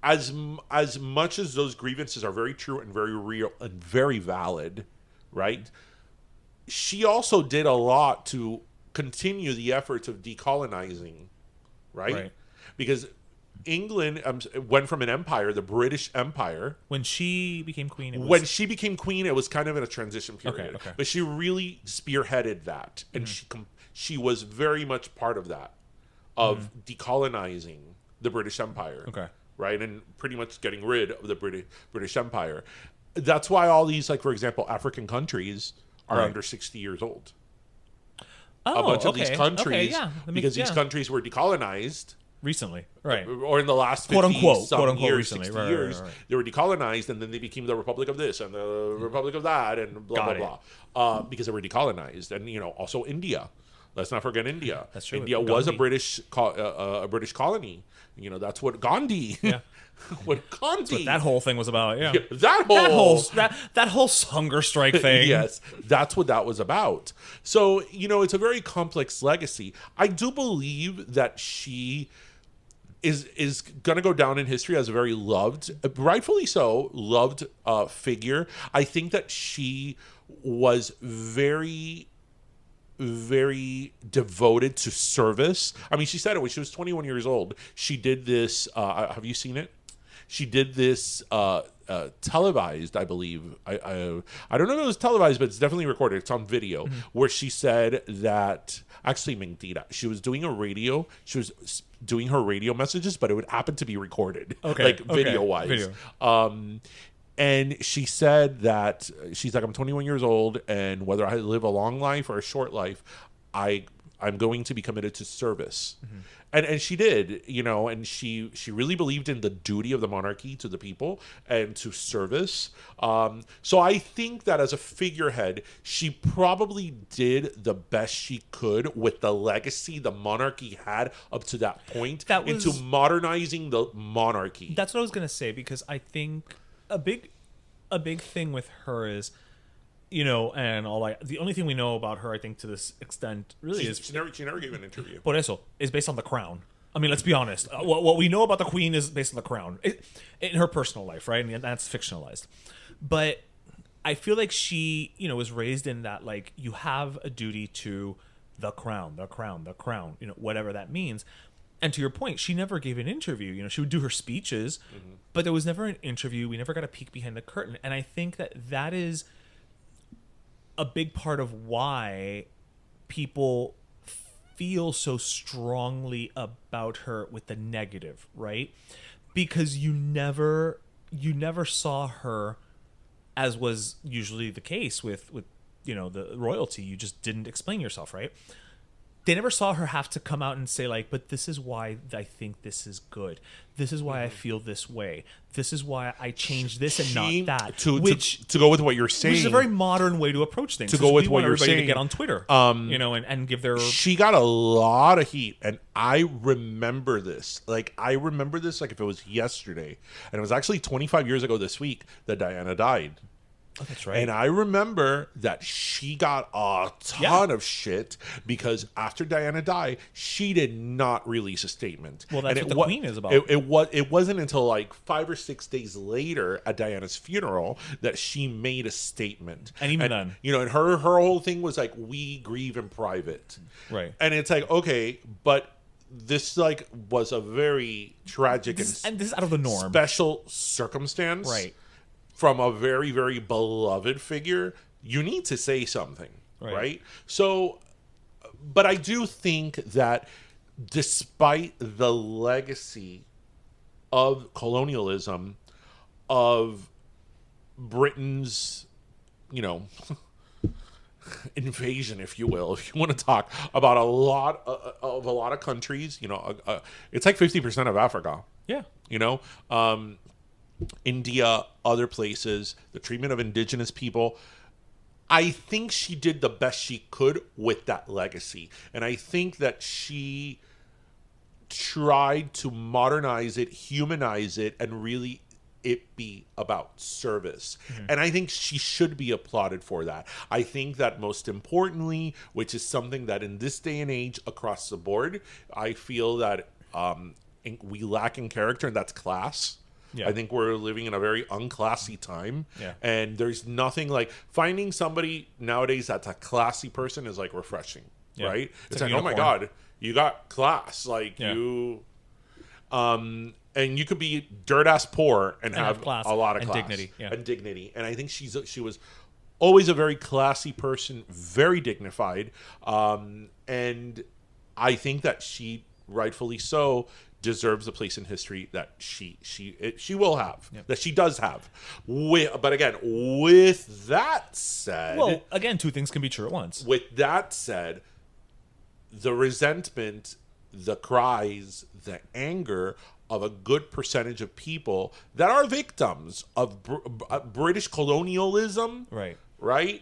As much as those grievances are very true and very real and very valid, right? She also did a lot to continue the efforts of decolonizing, right? Because England went from an empire, the British Empire. When she became queen, it was kind of in a transition period. Okay. But she really spearheaded that, and she was very much part of that, of decolonizing the British Empire. Okay. Right, and pretty much getting rid of the British Empire. That's why all these, like for example, African countries are under 60 years old. Oh, a bunch of these countries, because these countries were decolonized. Recently, right? Or in the last 50 years, 60 years, they were decolonized, and then they became the Republic of this and the Republic of that, and blah blah. Because they were decolonized, and you know, also India. Let's not forget India. That's true. India was a British colony. You know, that's what Gandhi. Yeah. That's what that whole thing was about. Yeah. That whole hunger strike thing. Yes, that's what that was about. So, you know, it's a very complex legacy. I do believe that she is going to go down in history as a very loved, rightfully so, loved figure. I think that she was very very devoted to service. I mean, she said it when she was 21 years old. She did this. Have you seen it? She did this televised, I believe. I don't know if it was televised, but it's definitely recorded. It's on video, where she said that, actually, mentira. She was doing a radio. She was doing her radio messages, but it would happen to be recorded, video-wise. Video. And she said that, she's like, I'm 21 years old, and whether I live a long life or a short life, I'm going to be committed to service. And she did, and she really believed in the duty of the monarchy to the people and to service. So I think that as a figurehead, she probably did the best she could with the legacy the monarchy had up to that point into modernizing the monarchy. That's what I was going to say, because I think a big thing with her is, the only thing we know about her, I think, to this extent, really is she never gave an interview. Por eso is based on the crown. I mean, let's be honest. What we know about the queen is based on the crown in her personal life, right? And that's fictionalized. But I feel like she, was raised in that, like, you have a duty to the crown, whatever that means. And to your point, she never gave an interview. She would do her speeches, but there was never an interview. We never got a peek behind the curtain. And I think that is a big part of why people feel so strongly about her with the negative, right? Because you never saw her, as was usually the case with the royalty. You just didn't explain yourself, right? They never saw her have to come out and say, like, but this is why I think this is good. This is why I feel this way. This is why I changed this and not that. To go with what you're saying. Which is a very modern way to approach things. To go with what you're saying. saying. To get on Twitter, and give their... She got a lot of heat, and I remember this. Like if it was yesterday. And it was actually 25 years ago this week that Diana died. Oh, that's right. And I remember that she got a ton of shit because after Diana died, she did not release a statement. Well, that's what the Queen is about. It wasn't until like 5 or 6 days later at Diana's funeral that she made a statement. And even then, and her whole thing was like, we grieve in private. Right. And it's like, okay, but this was a very tragic and this is out of the norm, special circumstance. Right. From a very, very beloved figure, you need to say something, right? So, but I do think that despite the legacy of colonialism, of Britain's, invasion, if you will, if you want to talk about a lot of countries, it's like 50% of Africa. Yeah. India, other places, the treatment of indigenous people. I think she did the best she could with that legacy. And I think that she tried to modernize it, humanize it, and really it be about service. And I think she should be applauded for that. I think that most importantly, which is something that in this day and age across the board, I feel that we lack in character, and that's class. Yeah. I think we're living in a very unclassy time. Yeah. And there's nothing like finding somebody nowadays that's a classy person is like refreshing. Yeah. Right? It's like, oh my God, you got class. Like you and you could be dirt ass poor and have class a lot of and class dignity. Yeah. And dignity. And I think she was always a very classy person, very dignified. And I think that she, rightfully so, deserves the place in history that she will have, that she does have. But again, with that said... Well, again, two things can be true at once. With that said, the resentment, the cries, the anger of a good percentage of people that are victims of British colonialism, right?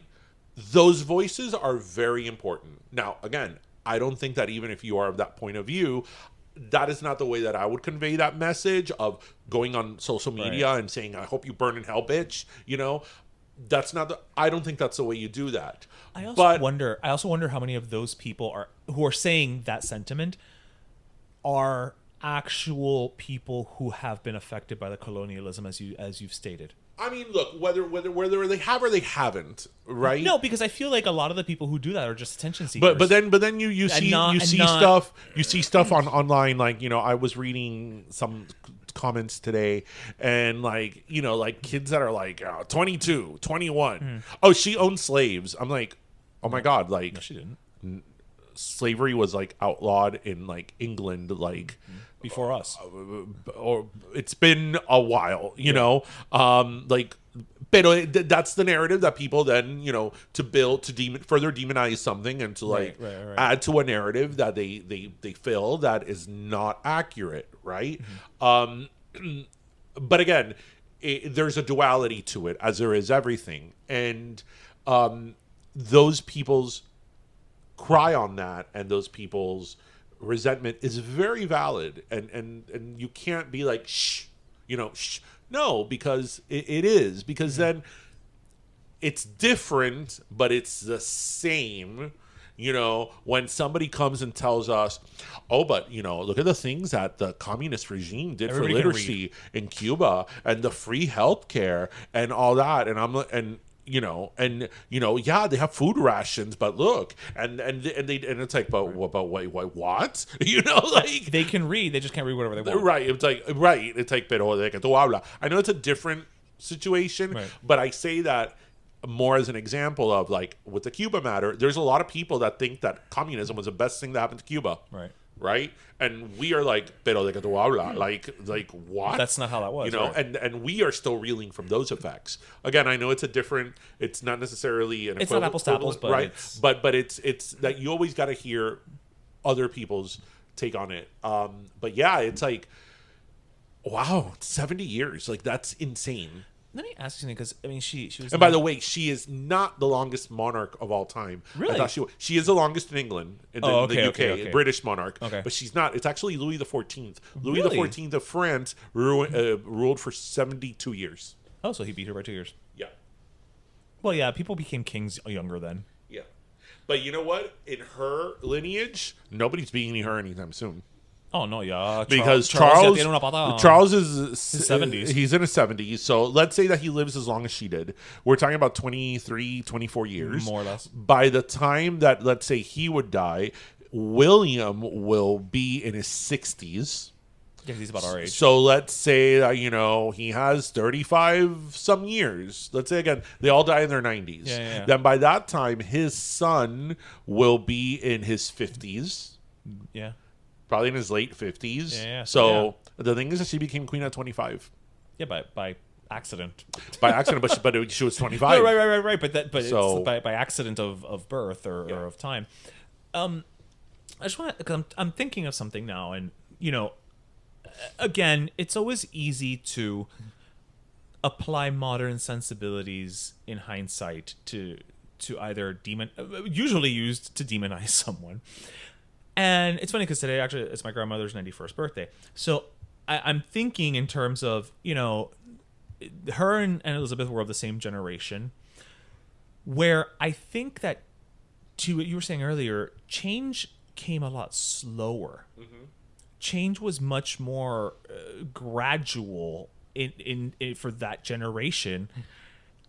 Those voices are very important. Now, again, I don't think that even if you are of that point of view... that is not the way that I would convey that message of going on social media and saying, I hope you burn in hell, bitch. That's not I don't think that's the way you do that. I also wonder how many of those people who are saying that sentiment are actual people who have been affected by the colonialism, as you've stated? I mean, look, whether they have or they haven't, right? No, because I feel like a lot of the people who do that are just attention seekers. But then you see stuff on online, like, you know, I was reading some comments today, and like, you know, like kids that are like 22, 21. Oh, she owned slaves. I'm like, oh my god, like, No, she didn't. Slavery was like outlawed in like England, like Before us. or it's been a while, you know, like, but that's the narrative that people then, you know, to build to further demonize something and to like Right. add to a narrative that they feel that is not accurate, right? But again, there's a duality to it, as there is everything, and those people's cry on that and those people's resentment is very valid, and you can't be like, shh, you know, shh. No, because it is, because then it's different, but it's the same. You know, when somebody comes and tells us, oh, but, you know, look at the things that the communist regime did Everybody for can literacy in Cuba and the free healthcare and all that, and yeah, they have food rations, but look, and it's like, but wait, what? You know, like, They can read, they just can't read whatever they want. right? It's like, pero de que tú hablas. I know it's a different situation, Right. but I say that more as an example of, like, with the Cuba matter, there's a lot of people that think that communism was the best thing that happened to Cuba. Right? And we are like, pero de que tú hablas, like what? That's not how that was, you know. right. And we are still reeling from those effects. Again, I know it's not necessarily an It's not apples to apples, but right? it's... But it's that you always got to hear other people's take on it. But yeah, it's like, wow, 70 years, like, that's insane. Let me ask you something, because I mean, she was. And by the way, she is not the longest monarch of all time. Really? I thought she is the longest in England, in the UK, okay. British monarch. Okay. But she's not. It's actually Louis XIV. Louis Really? XIV of France ruled for 72 years. Oh, so he beat her by 2 years. Yeah. Well, yeah, people became kings younger then. Yeah. But you know what? In her lineage, nobody's beating her anytime soon. Oh no, yeah, Because ya tiene una pata. Charles is His 70s. He's in his 70s. So let's say that he lives as long as she did. We're talking about 23, 24 years. More or less. By the time that, let's say, he would die, William will be in his 60s. Yeah, 'cause he's about our age. So let's say that, you know, he has 35 some years. Let's say, again, they all die in their 90s. Yeah. Then by that time, his son will be in his 50s. Yeah. Probably in his late 50s. Yeah. So the thing is that she became queen at 25 Yeah, by accident. by accident, but she was 25. No, right. But So- it's by accident of birth or of time. I just want to, because I'm thinking of something now, and you know, again, it's always easy to apply modern sensibilities in hindsight to either usually used to demonize someone. And it's funny because today, actually, it's my grandmother's 91st birthday. So I'm thinking in terms of, you know, her and Elizabeth were of the same generation, where I think that, to what you were saying earlier, change came a lot slower. Change was much more gradual in for that generation,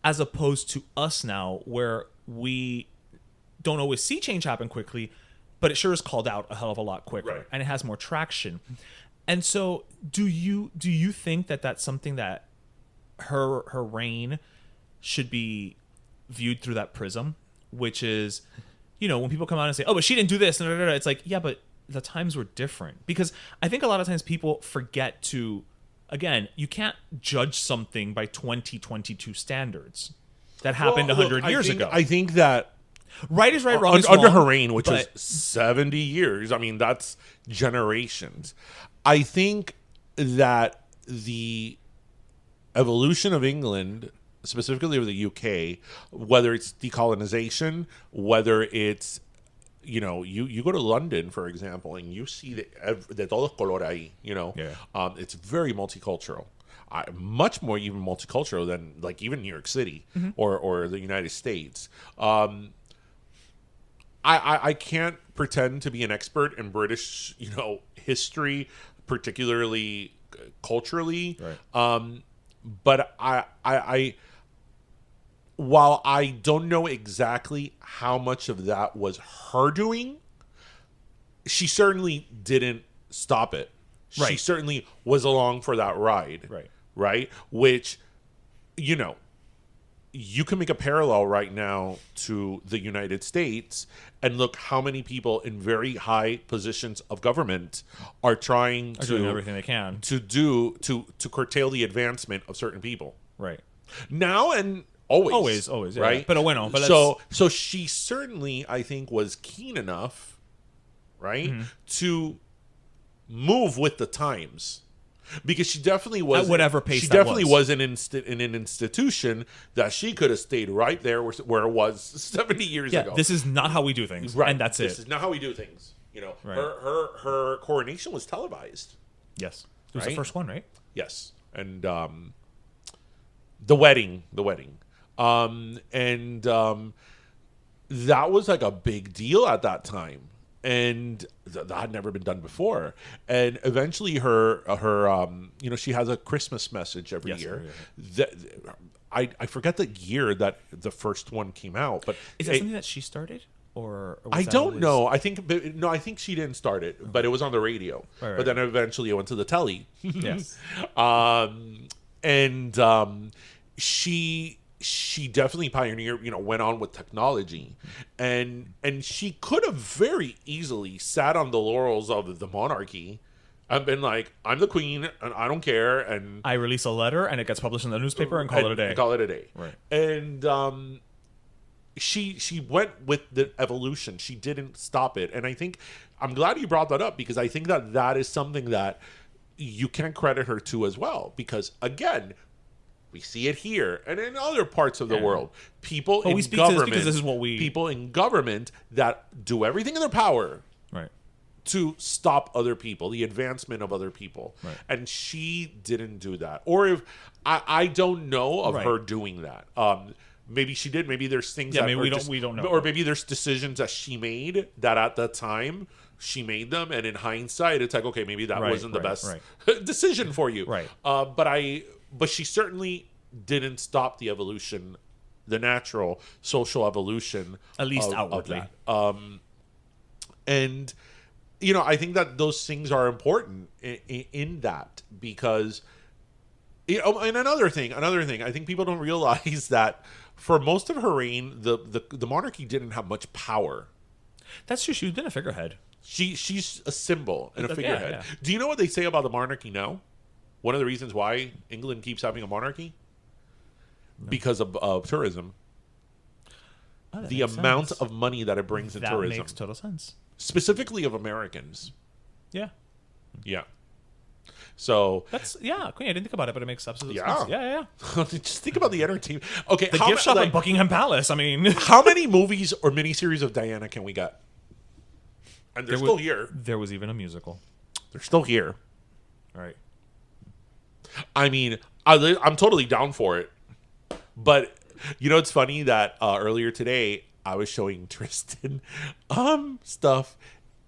as opposed to us now, where we don't always see change happen quickly, but it sure is called out a hell of a lot quicker, Right. and it has more traction. And so, do you think that that's something that her reign should be viewed through that prism, which is, you know, when people come out and say, "Oh, but she didn't do this," it's like, yeah, but the times were different. Because I think a lot of times people forget to, again, you can't judge something by 2022 standards that happened 100 years ago. I think that Right is right, wrong is under wrong, her reign, which but- was 70 years, I mean, that's generations. I think that the evolution of England, specifically of the UK, whether it's decolonization, whether it's, you know, you go to London, for example, and you see de todos color ahí, you know. Yeah. It's very multicultural. Much more even multicultural than, like, even New York City or the United States. I can't pretend to be an expert in British, you know, history particularly culturally. Right. But I while I don't know exactly how much of that was her doing, she certainly didn't stop it. She Right. certainly was along for that ride. Right. Right? Which, you know, you can make a parallel right now to the United States and look how many people in very high positions of government are trying Doing to everything they can. to curtail the advancement of certain people. Right. Now and always. Always, yeah. right? Pero bueno, but so she certainly, I think, was keen enough, right, Mm-hmm. to move with the times. Because she definitely was At whatever pace she that definitely was. in an institution that she could have stayed right there where it was 70 years Yeah, ago. this is not how we do things. Right. And that's This it. is not how we do things. You know, Right. her coronation was televised. Yes. It was Right? the first one, right? Yes, and the wedding, that was like a big deal at that time, and that had never been done before. And eventually, her you know, she has a Christmas message every Yes, year. every That I forget the year that the first one came out, but Is that something that she started? Or was I that don't always- know. I think she didn't start it, but it was on the radio. Right, But then eventually it went to the telly. Yes. She definitely pioneered, you know, went on with technology, and she could have very easily sat on the laurels of the monarchy and been like, I'm the queen and I don't care, and I release a letter and it gets published in the newspaper and call it a day. Call it a day. Right. And she went with the evolution. She didn't stop it. And I think I'm glad you brought that up, because I think that is something that you can credit her to as well. Because again, we see it here and in other parts of the world. People But in we speak to this government, because this is what we- people in government that do everything in their power Right. to stop other people, the advancement of other people. Right. And she didn't do that. Or if I don't know of Right. her doing that. Maybe she did. Maybe there's things Yeah, that maybe are we don't know. Or maybe there's decisions that she made that at the time she made them, and in hindsight it's like, okay, maybe that Right, wasn't the right, best right. decision for you. Right. But she certainly didn't stop the evolution, the natural social evolution, At least of outwardly. that. And you know, I think that those things are important in that, because, you know, and another thing, I think people don't realize that for most of her reign, the monarchy didn't have much power. That's true. She's been a figurehead. She's a symbol and a Yeah, figurehead. yeah. Do you know what they say about the monarchy now? One of the reasons why England keeps having a monarchy? Because of tourism. Oh, that The makes amount sense. of money that it brings in that tourism. makes total sense. Specifically of Americans. Yeah. Yeah. So That's I didn't think about it, but it makes absolute Yeah. sense. Yeah. just think about the entertainment. Okay, The gift shop at Buckingham Palace. I mean, how many movies or miniseries of Diana can we get? And they're still here. There was even a musical. They're still here. Right. I mean, I'm totally down for it. But you know, it's funny that earlier today I was showing Tristan stuff,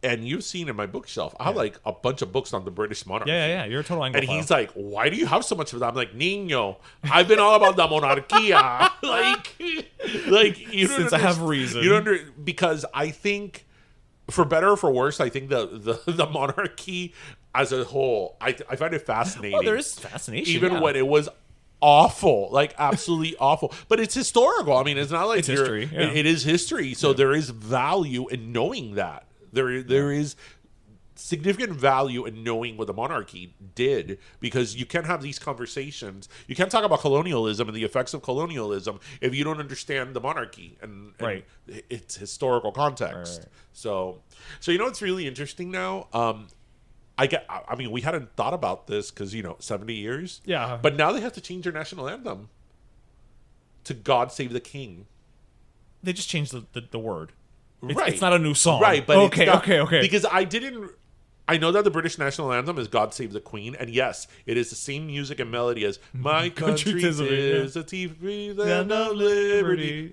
and you've seen in my bookshelf, I have like a bunch of books on the British monarchy. Yeah. You're a total Anglophile. And he's like, why do you have so much of that? I'm like, Niño, I've been all about the monarchia. like you don't Since I have reason. You don't because I think, for better or for worse, I think the monarchy as a whole, I find it fascinating. Well, there is fascination. Even yeah. when it was awful, like absolutely awful. But it's historical. I mean, it's not like It's history, yeah. it is history. So there is value in knowing that. There is significant value in knowing what the monarchy did, because you can't have these conversations. You can't talk about colonialism and the effects of colonialism if you don't understand the monarchy and Right. its historical context. Right. So you know what's really interesting now? I mean, we hadn't thought about this because, you know, 70 years. Yeah. But now they have to change their national anthem to "God Save the King." They just changed the word. It's, Right. It's not a new song. Right, but okay, it's not, okay. Because I know that the British national anthem is "God Save the Queen," and yes, it is the same music and melody as "My country Country 'tis a- is a free land of liberty."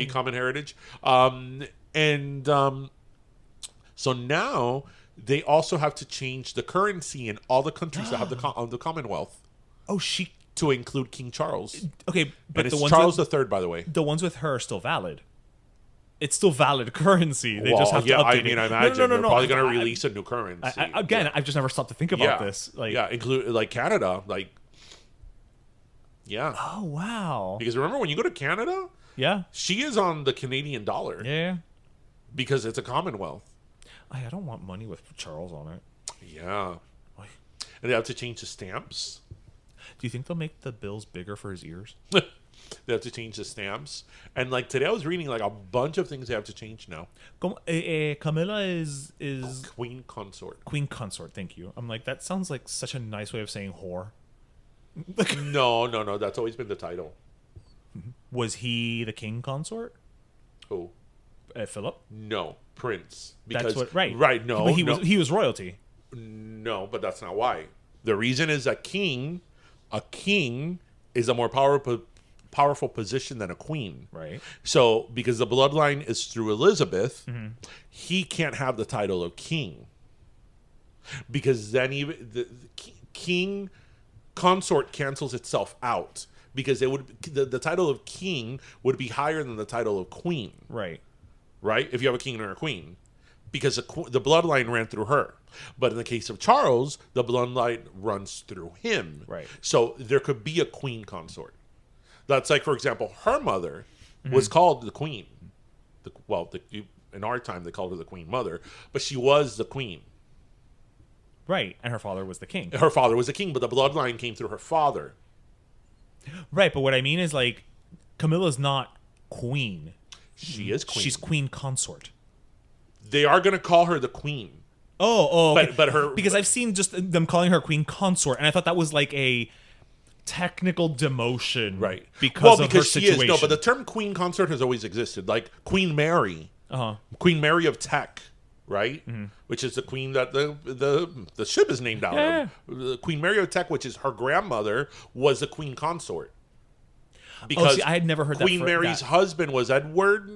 Common heritage. So now they also have to change the currency in all the countries that have the Commonwealth Oh, she. to include King Charles. Okay, but And the it's ones Charles with, III, by the way. the ones with her are still valid. It's still valid currency. They just have to update I it. mean, I imagine No. they're probably going to release a new currency. Again, I've just never stopped to think about this. Like, include like Canada, oh wow, because remember when you go to Canada, yeah, she is on the Canadian dollar yeah. because it's a Commonwealth. I don't want money with Charles on it. Yeah, and they have to change the stamps. Do you think they'll make the bills bigger for his ears? They have to change the stamps, and like today I was reading like a bunch of things they have to change now. Camilla is Queen consort. queen consort. Thank you. I'm like, that sounds like such a nice way of saying whore. No, that's always been the title. Was he the king consort? Oh Philip. no, Prince. That's what. Right. Right. No, But he no. was royalty. No, but that's not why. The reason is a king is a more powerful position than a queen. Right. So, because the bloodline is through Elizabeth, he can't have the title of king. Because then even the king consort cancels itself out. Because it would the title of king would be higher than the title of queen. Right. Right? If you have a king or a queen. Because the bloodline ran through her. But in the case of Charles, the bloodline runs through him. Right. So there could be a queen consort. That's like, for example, her mother was called the queen. In our time, they called her the queen mother. But she was the queen. Right. And her father was the king. Her father was the king, but the bloodline came through her father. Right. But what I mean is, like, Camilla's not queen. She is queen. She's queen consort. They are going to call her the queen. Oh, okay. But because I've seen just them calling her queen consort, and I thought that was like a technical demotion, Right. Because of her she situation. is. No, but the term queen consort has always existed. Like Queen Mary. Queen Mary of Teck, right? Which is the queen that the ship is named out of. Queen Mary of Teck, which is her grandmother, was the queen consort. Because I had never heard Queen that. Mary's husband was Edward.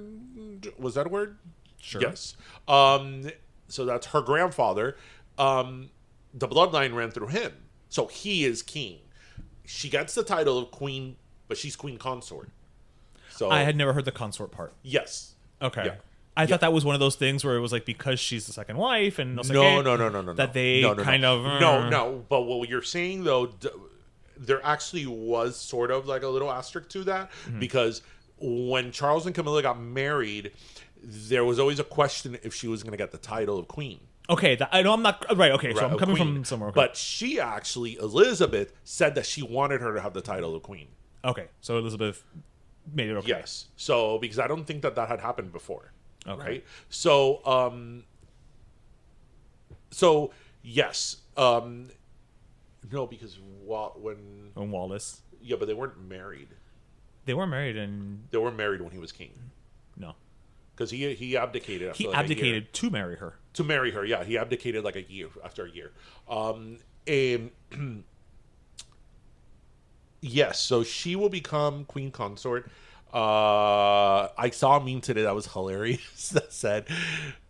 Was Edward? Sure. Yes. So that's her grandfather. The bloodline ran through him. So he is king. She gets the title of queen, but she's queen consort. So I had never heard the consort part. Yes. Okay. Yeah. I thought that was one of those things where it was like because she's the second wife and No. that they kind of no. But what you're saying though, there actually was sort of like a little asterisk to that because when Charles and Camilla got married, there was always a question if she was going to get the title of queen. Okay, I know I'm not right. Okay, so I'm coming queen. from somewhere. Okay. But she actually, Elizabeth, said that she wanted her to have the title of queen. Okay, so Elizabeth made it okay. Yes. So because I don't think that had happened before. Okay. Right. So So yes. No, because when Wallace. Yeah, but they weren't married. They were married and They were married when he was king. no. Because he abdicated. After He like a year. abdicated to marry her. To marry her, yeah. He abdicated like after a year. Yes, so she will become queen consort. I saw a meme today that was hilarious that said,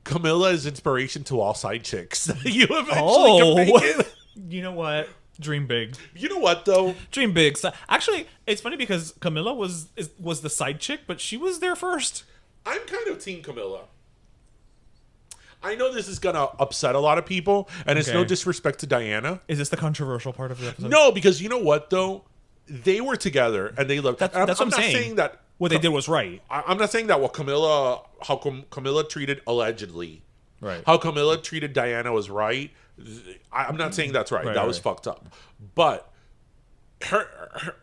Camilla is inspiration to all side chicks. You eventually can make it. You know what? Dream big. You know what, though? Dream big. So, actually, it's funny because Camilla was the side chick, but she was there first. I'm kind of team Camilla. I know this is going to upset a lot of people, and it's no disrespect to Diana. Is this the controversial part of the episode? No, because you know what, though? They were together, and they loved... That's what I'm saying. Saying that what they did was right. I'm not saying that how Camilla treated allegedly, Right. how Camilla treated Diana was right. I'm not saying that's right. That was fucked up. But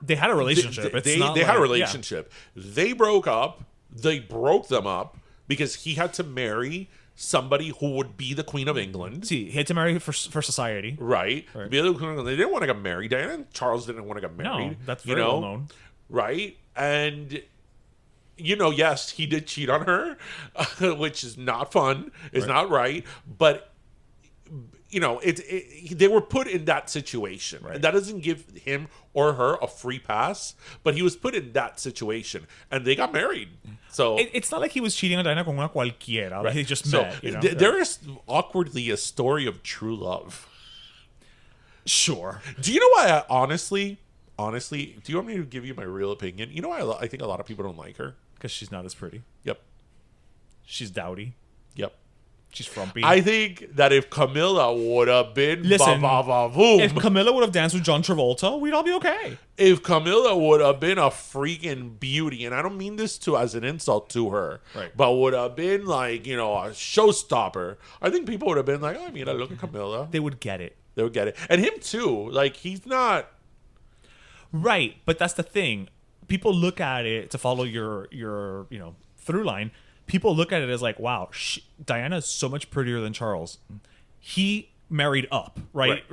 They had a relationship. They had a relationship. They broke up. They broke them up because he had to marry somebody who would be the Queen of England. See, he had to marry for society. Right. Be the Queen of England. They didn't want to get married. Diana and Charles didn't want to get married. No, that's very well known. Right. And yes, he did cheat on her, which is not fun. It's not right. But they were put in that situation. Right. And that doesn't give him or her a free pass, but he was put in that situation, and they got married. So It's not like he was cheating on Diana con una cualquiera. Like, he just met. there is awkwardly a story of true love. Sure. Do you know why I honestly, do you want me to give you my real opinion? You know why I think a lot of people don't like her? Because she's not as pretty. Yep. She's dowdy. Yep. She's frumpy. I think that if Camilla would have been Listen, boom, if Camilla would have danced with John Travolta, we'd all be okay. if Camilla would have been a freaking beauty, and I don't mean this as an insult to her, Right. but would have been like, a showstopper, I think people would have been like, oh, mira, look at Camilla. They would get it. They would get it. And him too. Like, he's not... Right, but that's the thing. People look at it to follow your through line. People look at it as like, wow, Diana is so much prettier than Charles. He married up, right,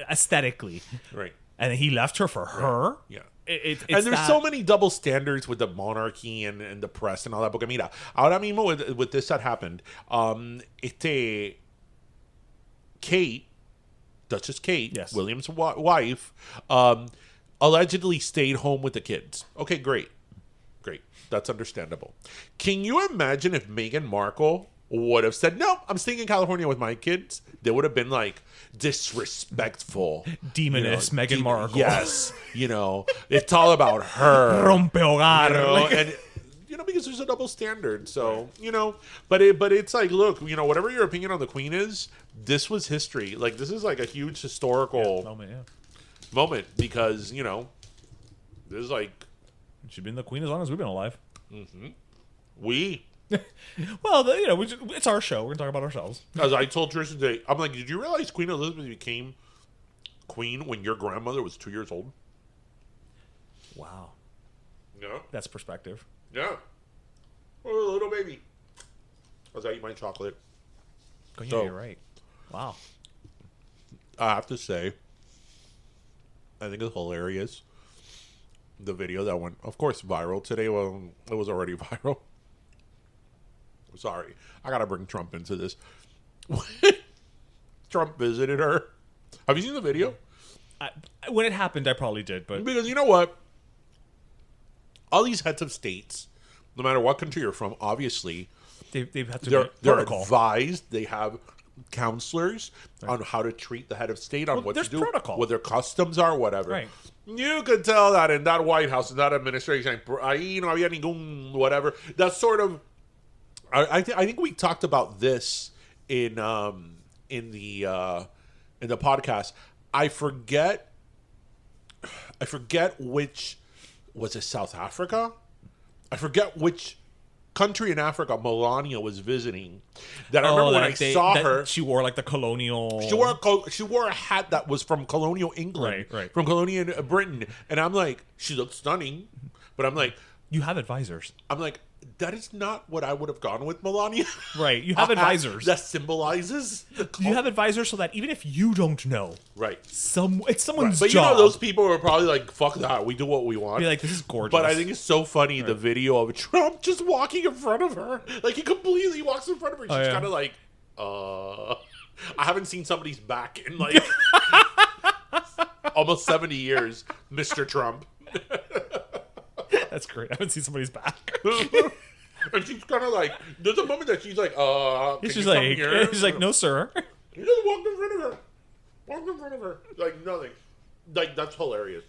aesthetically, Right. and he left her for her. Yeah. It's And there's that- so many double standards with the monarchy and the press and all that. Porque mira, ahora mismo with this that happened, Kate, Duchess Kate, Yes. William's wife, allegedly stayed home with the kids. Okay, great. That's understandable. Can you imagine if Meghan Markle would have said, no, I'm staying in California with my kids? They would have been like disrespectful. Demoness Meghan Markle. Yes. It's all about her. Rompehogar. And because there's a double standard. So, but it's like, look, whatever your opinion on the Queen is, this was history. Like, this is like a huge historical moment because, this is like, She's been the queen as long as we've been alive. we. Well, it's our show. We're gonna talk about ourselves. As I told Tristan today, I'm like, did you realize Queen Elizabeth became queen when your grandmother was 2 years old? Wow, Yeah. that's perspective. Yeah. Oh, little baby. As I eat my chocolate. Oh, yeah, So- you're right. Wow. I have to say, I think it's hilarious. The video that went, of course, viral today. Well, it was already viral. Sorry. I got to bring Trump into this. Trump visited her. Have you seen the video? When it happened, I probably did, but Because you know what? All these heads of states, no matter what country you're from, obviously, they've had to they're be protocol. advised. They have counselors on how to treat the head of state, on Well, what there's to do, protocol. what their customs are, whatever. Right. You could tell that in that White House, in that administration, ahí no había ningún whatever. That's sort of. I think we talked about this in the podcast. I forget which was it. South Africa. I forget which country in Africa Melania was visiting. That I remember when I saw her. she wore like the colonial. She wore a hat that was from colonial England, Right. from colonial Britain, and I'm like, she looked stunning, but I'm like, You have advisors, that is not what I would have gone with, Melania. right? You have A hat advisors. that symbolizes the You have advisors so that even if you don't know, right. it's someone's But job. those people were probably like, "Fuck that, we do what we want." Be like, this is gorgeous. But I think it's so funny the video of Trump just walking in front of her, like he completely walks in front of her. She's yeah. kind of like, I haven't seen somebody's back in like almost 70 years, Mr. Trump. That's great. I haven't seen somebody's back. And she's kind of like, there's a moment that she's like, can She's you come like, here? she's like, no, sir. He just walked in front of her. Walked in front of her. Like, nothing. Like, that's hilarious.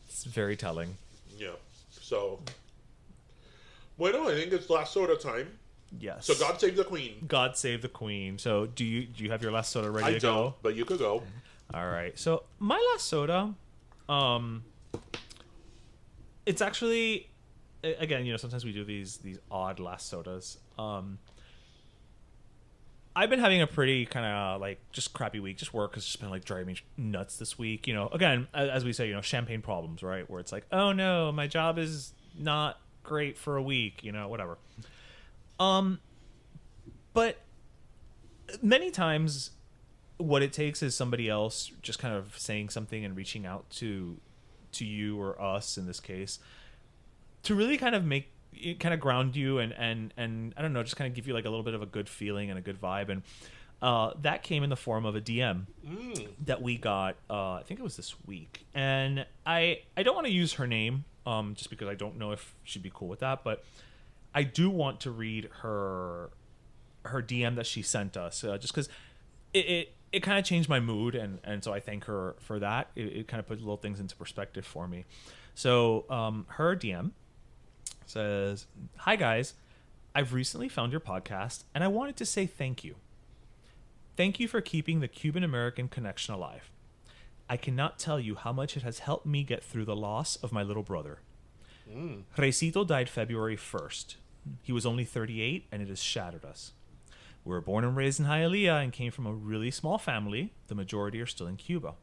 It's very telling. Yeah. So, bueno, I think it's last soda time. Yes. So God save the queen. God save the queen. So do you have your last soda ready I to don't, go? but you could go. All right. So my last soda, it's actually, again, sometimes we do these odd last sodas. I've been having a pretty kind of like just crappy week. Just work has just been like driving me nuts this week. Again, as we say, champagne problems, right? Where it's like, oh no, my job is not great for a week. Whatever. But many times what it takes is somebody else just kind of saying something and reaching out to you or us in this case to really kind of make it kind of ground you and I don't know, just kind of give you like a little bit of a good feeling and a good vibe. And that came in the form of a DM that we got. I think it was this week, and I don't want to use her name just because I don't know if she'd be cool with that, but I do want to read her DM that she sent us, just because it kind of changed my mood, and so I thank her for that. It kind of put little things into perspective for me. So her DM says, "Hi guys, I've recently found your podcast, and I wanted to say thank you. Thank you for keeping the Cuban-American connection alive. I cannot tell you how much it has helped me get through the loss of my little brother. Reycito died February 1st. He was only 38, and it has shattered us. We were born and raised in Hialeah and came from a really small family. The majority are still in Cuba.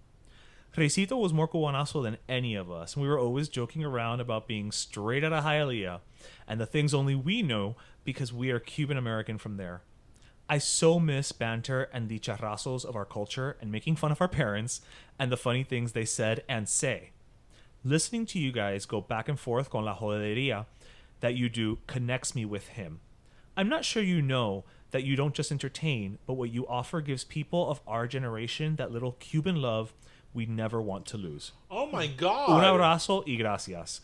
Reycito was more cubanazo than any of us, and we were always joking around about being straight out of Hialeah and the things only we know because we are Cuban-American from there. I so miss banter and the charrazos of our culture and making fun of our parents and the funny things they said and say. Listening to you guys go back and forth con la jodería that you do connects me with him. I'm not sure you know that you don't just entertain, but what you offer gives people of our generation that little Cuban love we never want to lose. Oh my God. Un abrazo y gracias."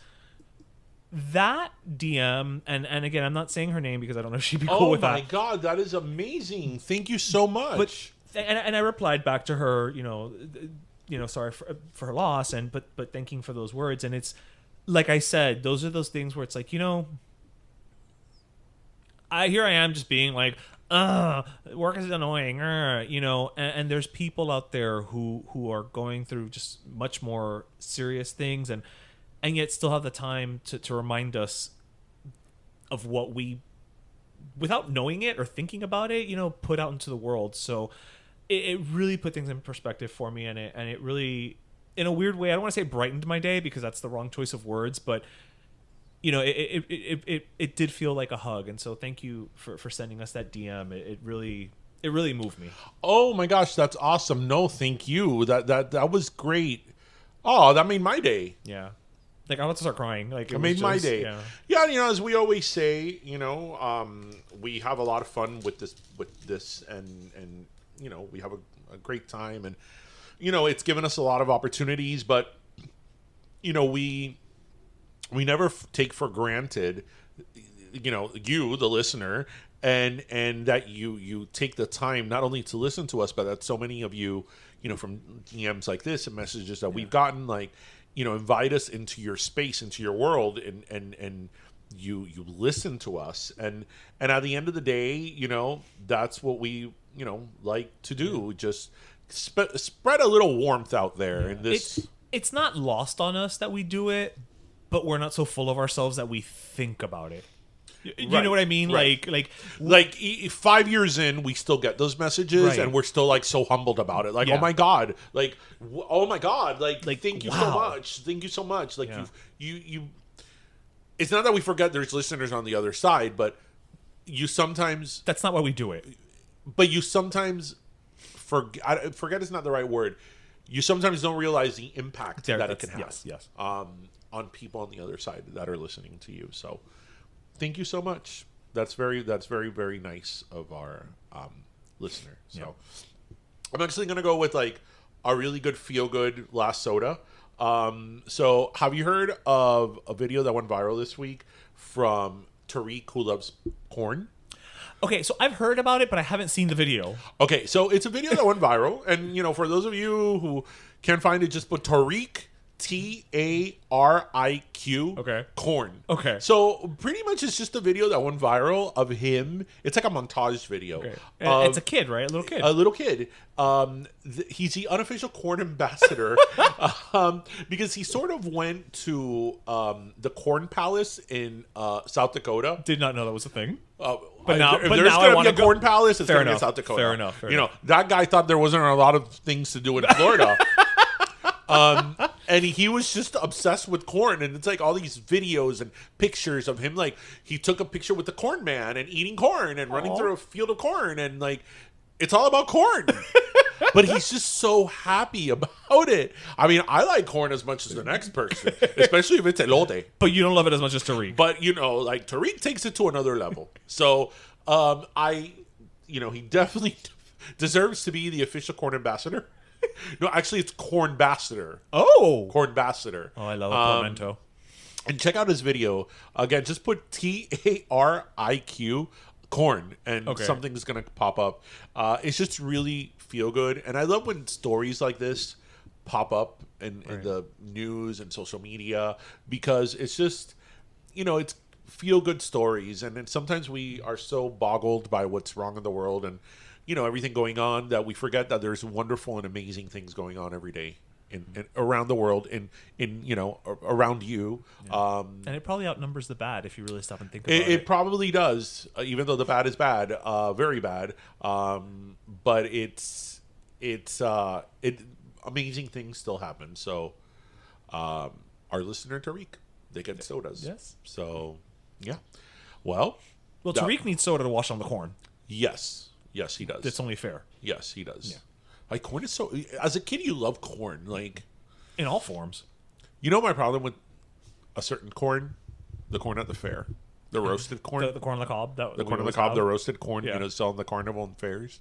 That DM, and again, I'm not saying her name because I don't know if she'd be cool with that. Oh my God, that is amazing. Thank you so much. And I replied back to her, sorry for her loss, but thanking for those words. And it's like I said, those are those things where it's like, here I am just being like, work is annoying, and there's people out there who are going through just much more serious things and yet still have the time to remind us of what we, without knowing it or thinking about it, put out into the world. So it really put things in perspective for me, and it really, in a weird way, I don't want to say brightened my day because that's the wrong choice of words, but it did feel like a hug. And so thank you for sending us that DM. It really moved me. Oh my gosh, that's awesome. No, thank you. That was great. Oh, that made my day. Yeah. Like, I'm about to start crying. Like, it made my day. Yeah, as we always say, we have a lot of fun with this, and we have a great time, and it's given us a lot of opportunities, but we never take for granted, you, the listener, and that you take the time not only to listen to us, but that so many of you, from DMs like this and messages that we've gotten, like, invite us into your space, into your world, and you listen to us, and at the end of the day, that's what we like to do. Just spread a little warmth out there in this. It's not lost on us that we do it, but we're not so full of ourselves that we think about it. You know what I mean? Right. Like 5 years in, we still get those messages, and we're still like so humbled about it. Like, oh my God, like thank you so much, thank you so much. Like you. It's not that we forget there's listeners on the other side, but you sometimes. That's not why we do it. But you sometimes forget is not the right word. You sometimes don't realize the impact that it can have. Yes. On people on the other side that are listening to you. So. Thank you so much. That's very, very nice of our listener. So I'm actually going to go with like a really good feel-good last soda. So have you heard of a video that went viral this week from Tariq, who loves corn? Okay, so I've heard about it, but I haven't seen the video. Okay, so it's a video that went viral. And, for those of you who can't find it, just put Tariq, Tariq, corn. Okay. So pretty much it's just a video that went viral of him. It's like a montage video. Okay. It's a kid, right? A little kid. He's the unofficial corn ambassador because he sort of went to the Corn Palace in South Dakota. Did not know that was a thing. But now, if there's going to be a Corn Palace, it's going to be in South Dakota. Fair enough. That guy thought there wasn't a lot of things to do in Florida. And he was just obsessed with corn, and it's like all these videos and pictures of him. Like, he took a picture with the corn man and eating corn and running through a field of corn, and like, it's all about corn. But he's just so happy about it. I mean, I like corn as much as the next person, especially if it's elote. But you don't love it as much as Tariq. But Tariq takes it to another level. So he definitely deserves to be the official corn ambassador. No, actually, it's Cornbassador. Oh, Cornbassador. I love a portmanteau. And check out his video. Again, just put TARIQ corn and something's going to pop up. It's just really feel good. And I love when stories like this pop up in the news and social media because it's just, it's feel good stories. And then sometimes we are so boggled by what's wrong in the world and, everything going on that we forget that there's wonderful and amazing things going on every day. In around the world, in around you, and it probably outnumbers the bad if you really stop and think about it. It probably does, even though the bad is bad, very bad. But it's amazing things still happen. So, our listener Tariq, they get sodas. Yes. So, yeah. Well, Tariq needs soda to wash on the corn. Yes, he does. It's only fair. Yes, he does. Yeah. Like corn is so. As a kid, you love corn, like in all forms. My problem with a certain corn, the corn at the fair, the roasted corn, the corn on the cob, the corn on the cob, the roasted corn, selling the carnival and fairs.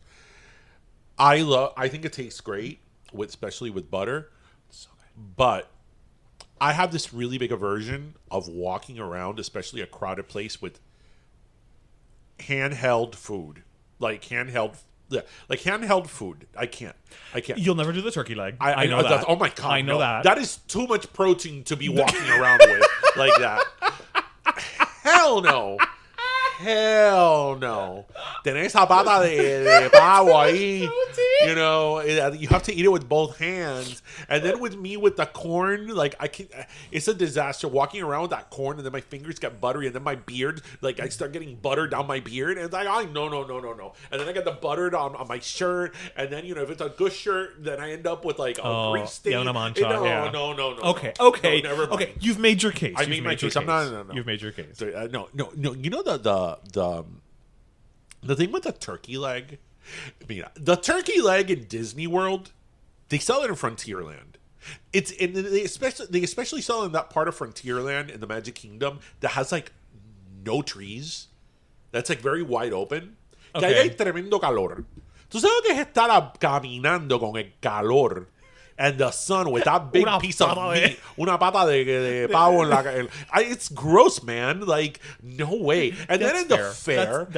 I think it tastes great, especially with butter. So good. But I have this really big aversion of walking around, especially a crowded place with handheld food, like handheld food. I can't. You'll never do the turkey leg. I know that. Oh my God. I know that. That is too much protein to be walking around with like that. Hell no. Hell no. Tenés esa pata de pavo ahí. You have to eat it with both hands. And then with the corn, like it's a disaster walking around with that corn and then my fingers get buttery and then my beard, like I start getting butter down my beard and it's like, no. And then I get the butter on my shirt and then, if it's a good shirt, then I end up with like a grease stain. Una mancha, No. Okay. No, never mind. Okay, you've made your case. I made my case. No. You've made your case. So, no. The thing with the turkey leg, the turkey leg in Disney World, they sell it in Frontierland. They especially sell it in that part of Frontierland in the Magic Kingdom that has like no trees. That's like very wide open. Que ahí hay tremendo calor. ¿Tú sabes lo que es estar caminando con el calor? And the sun with that big piece of meat, una pata de pavo en la. It's gross, man. Like no way. And then in the fair,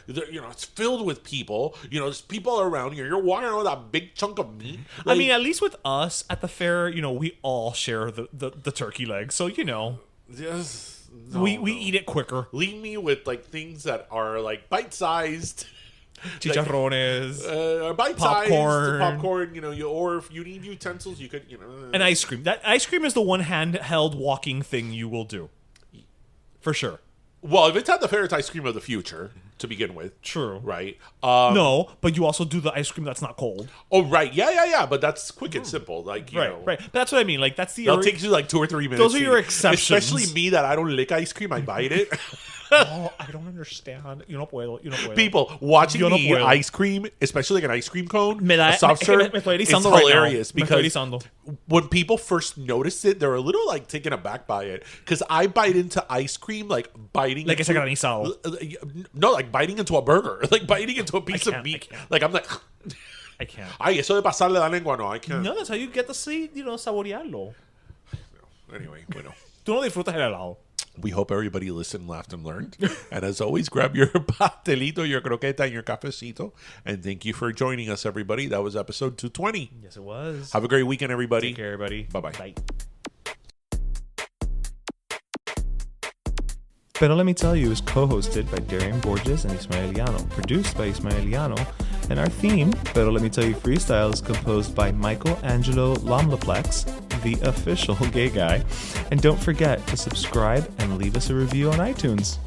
it's filled with people. There's people around you. You're walking around with that big chunk of meat. Like, I mean, at least with us at the fair, we all share the turkey leg. So just we eat it quicker. Leave me with like things that are like bite-sized. Chicharrones, bite-sized popcorn. Or if you need utensils, you could. And ice cream. That ice cream is the one handheld walking thing you will do, for sure. Well, if it's at the fair, it's ice cream of the future to begin with. True. Right. No, but you also do the ice cream that's not cold. Oh, right. Yeah. But that's quick and simple. Like right. But that's what I mean. Like that's the. That'll take you like 2 or 3 minutes. Those are your exceptions. Especially me, that I don't lick ice cream. I bite it. Oh, I don't understand. Yo no puedo. People watching me eat ice cream, especially like an ice cream cone, a soft serve, it's hilarious because when people first notice it, they're a little like taken aback by it. Because I bite into ice cream like biting like into, no, like biting into a burger, like biting into a piece of meat. Like I'm like, I can't. Ay, eso de pasarle la lengua, no, I can't. No, that's how you get to see, saborearlo. Anyway, bueno. Tú no disfrutas el helado. We hope everybody listened, laughed, and learned. And as always, grab your pastelito, your croqueta, and your cafecito. And thank you for joining us, everybody. That was episode 220. Yes, it was. Have a great weekend, everybody. Take care, everybody. Bye-bye. Bye. Pero Let Me Tell You is co-hosted by Darian Borges and Ismaeliano, produced by Ismaeliano, and our theme, Pero Let Me Tell You Freestyle, is composed by Michael Angelo Lomlaplex, the official gay guy. And don't forget to subscribe and leave us a review on iTunes.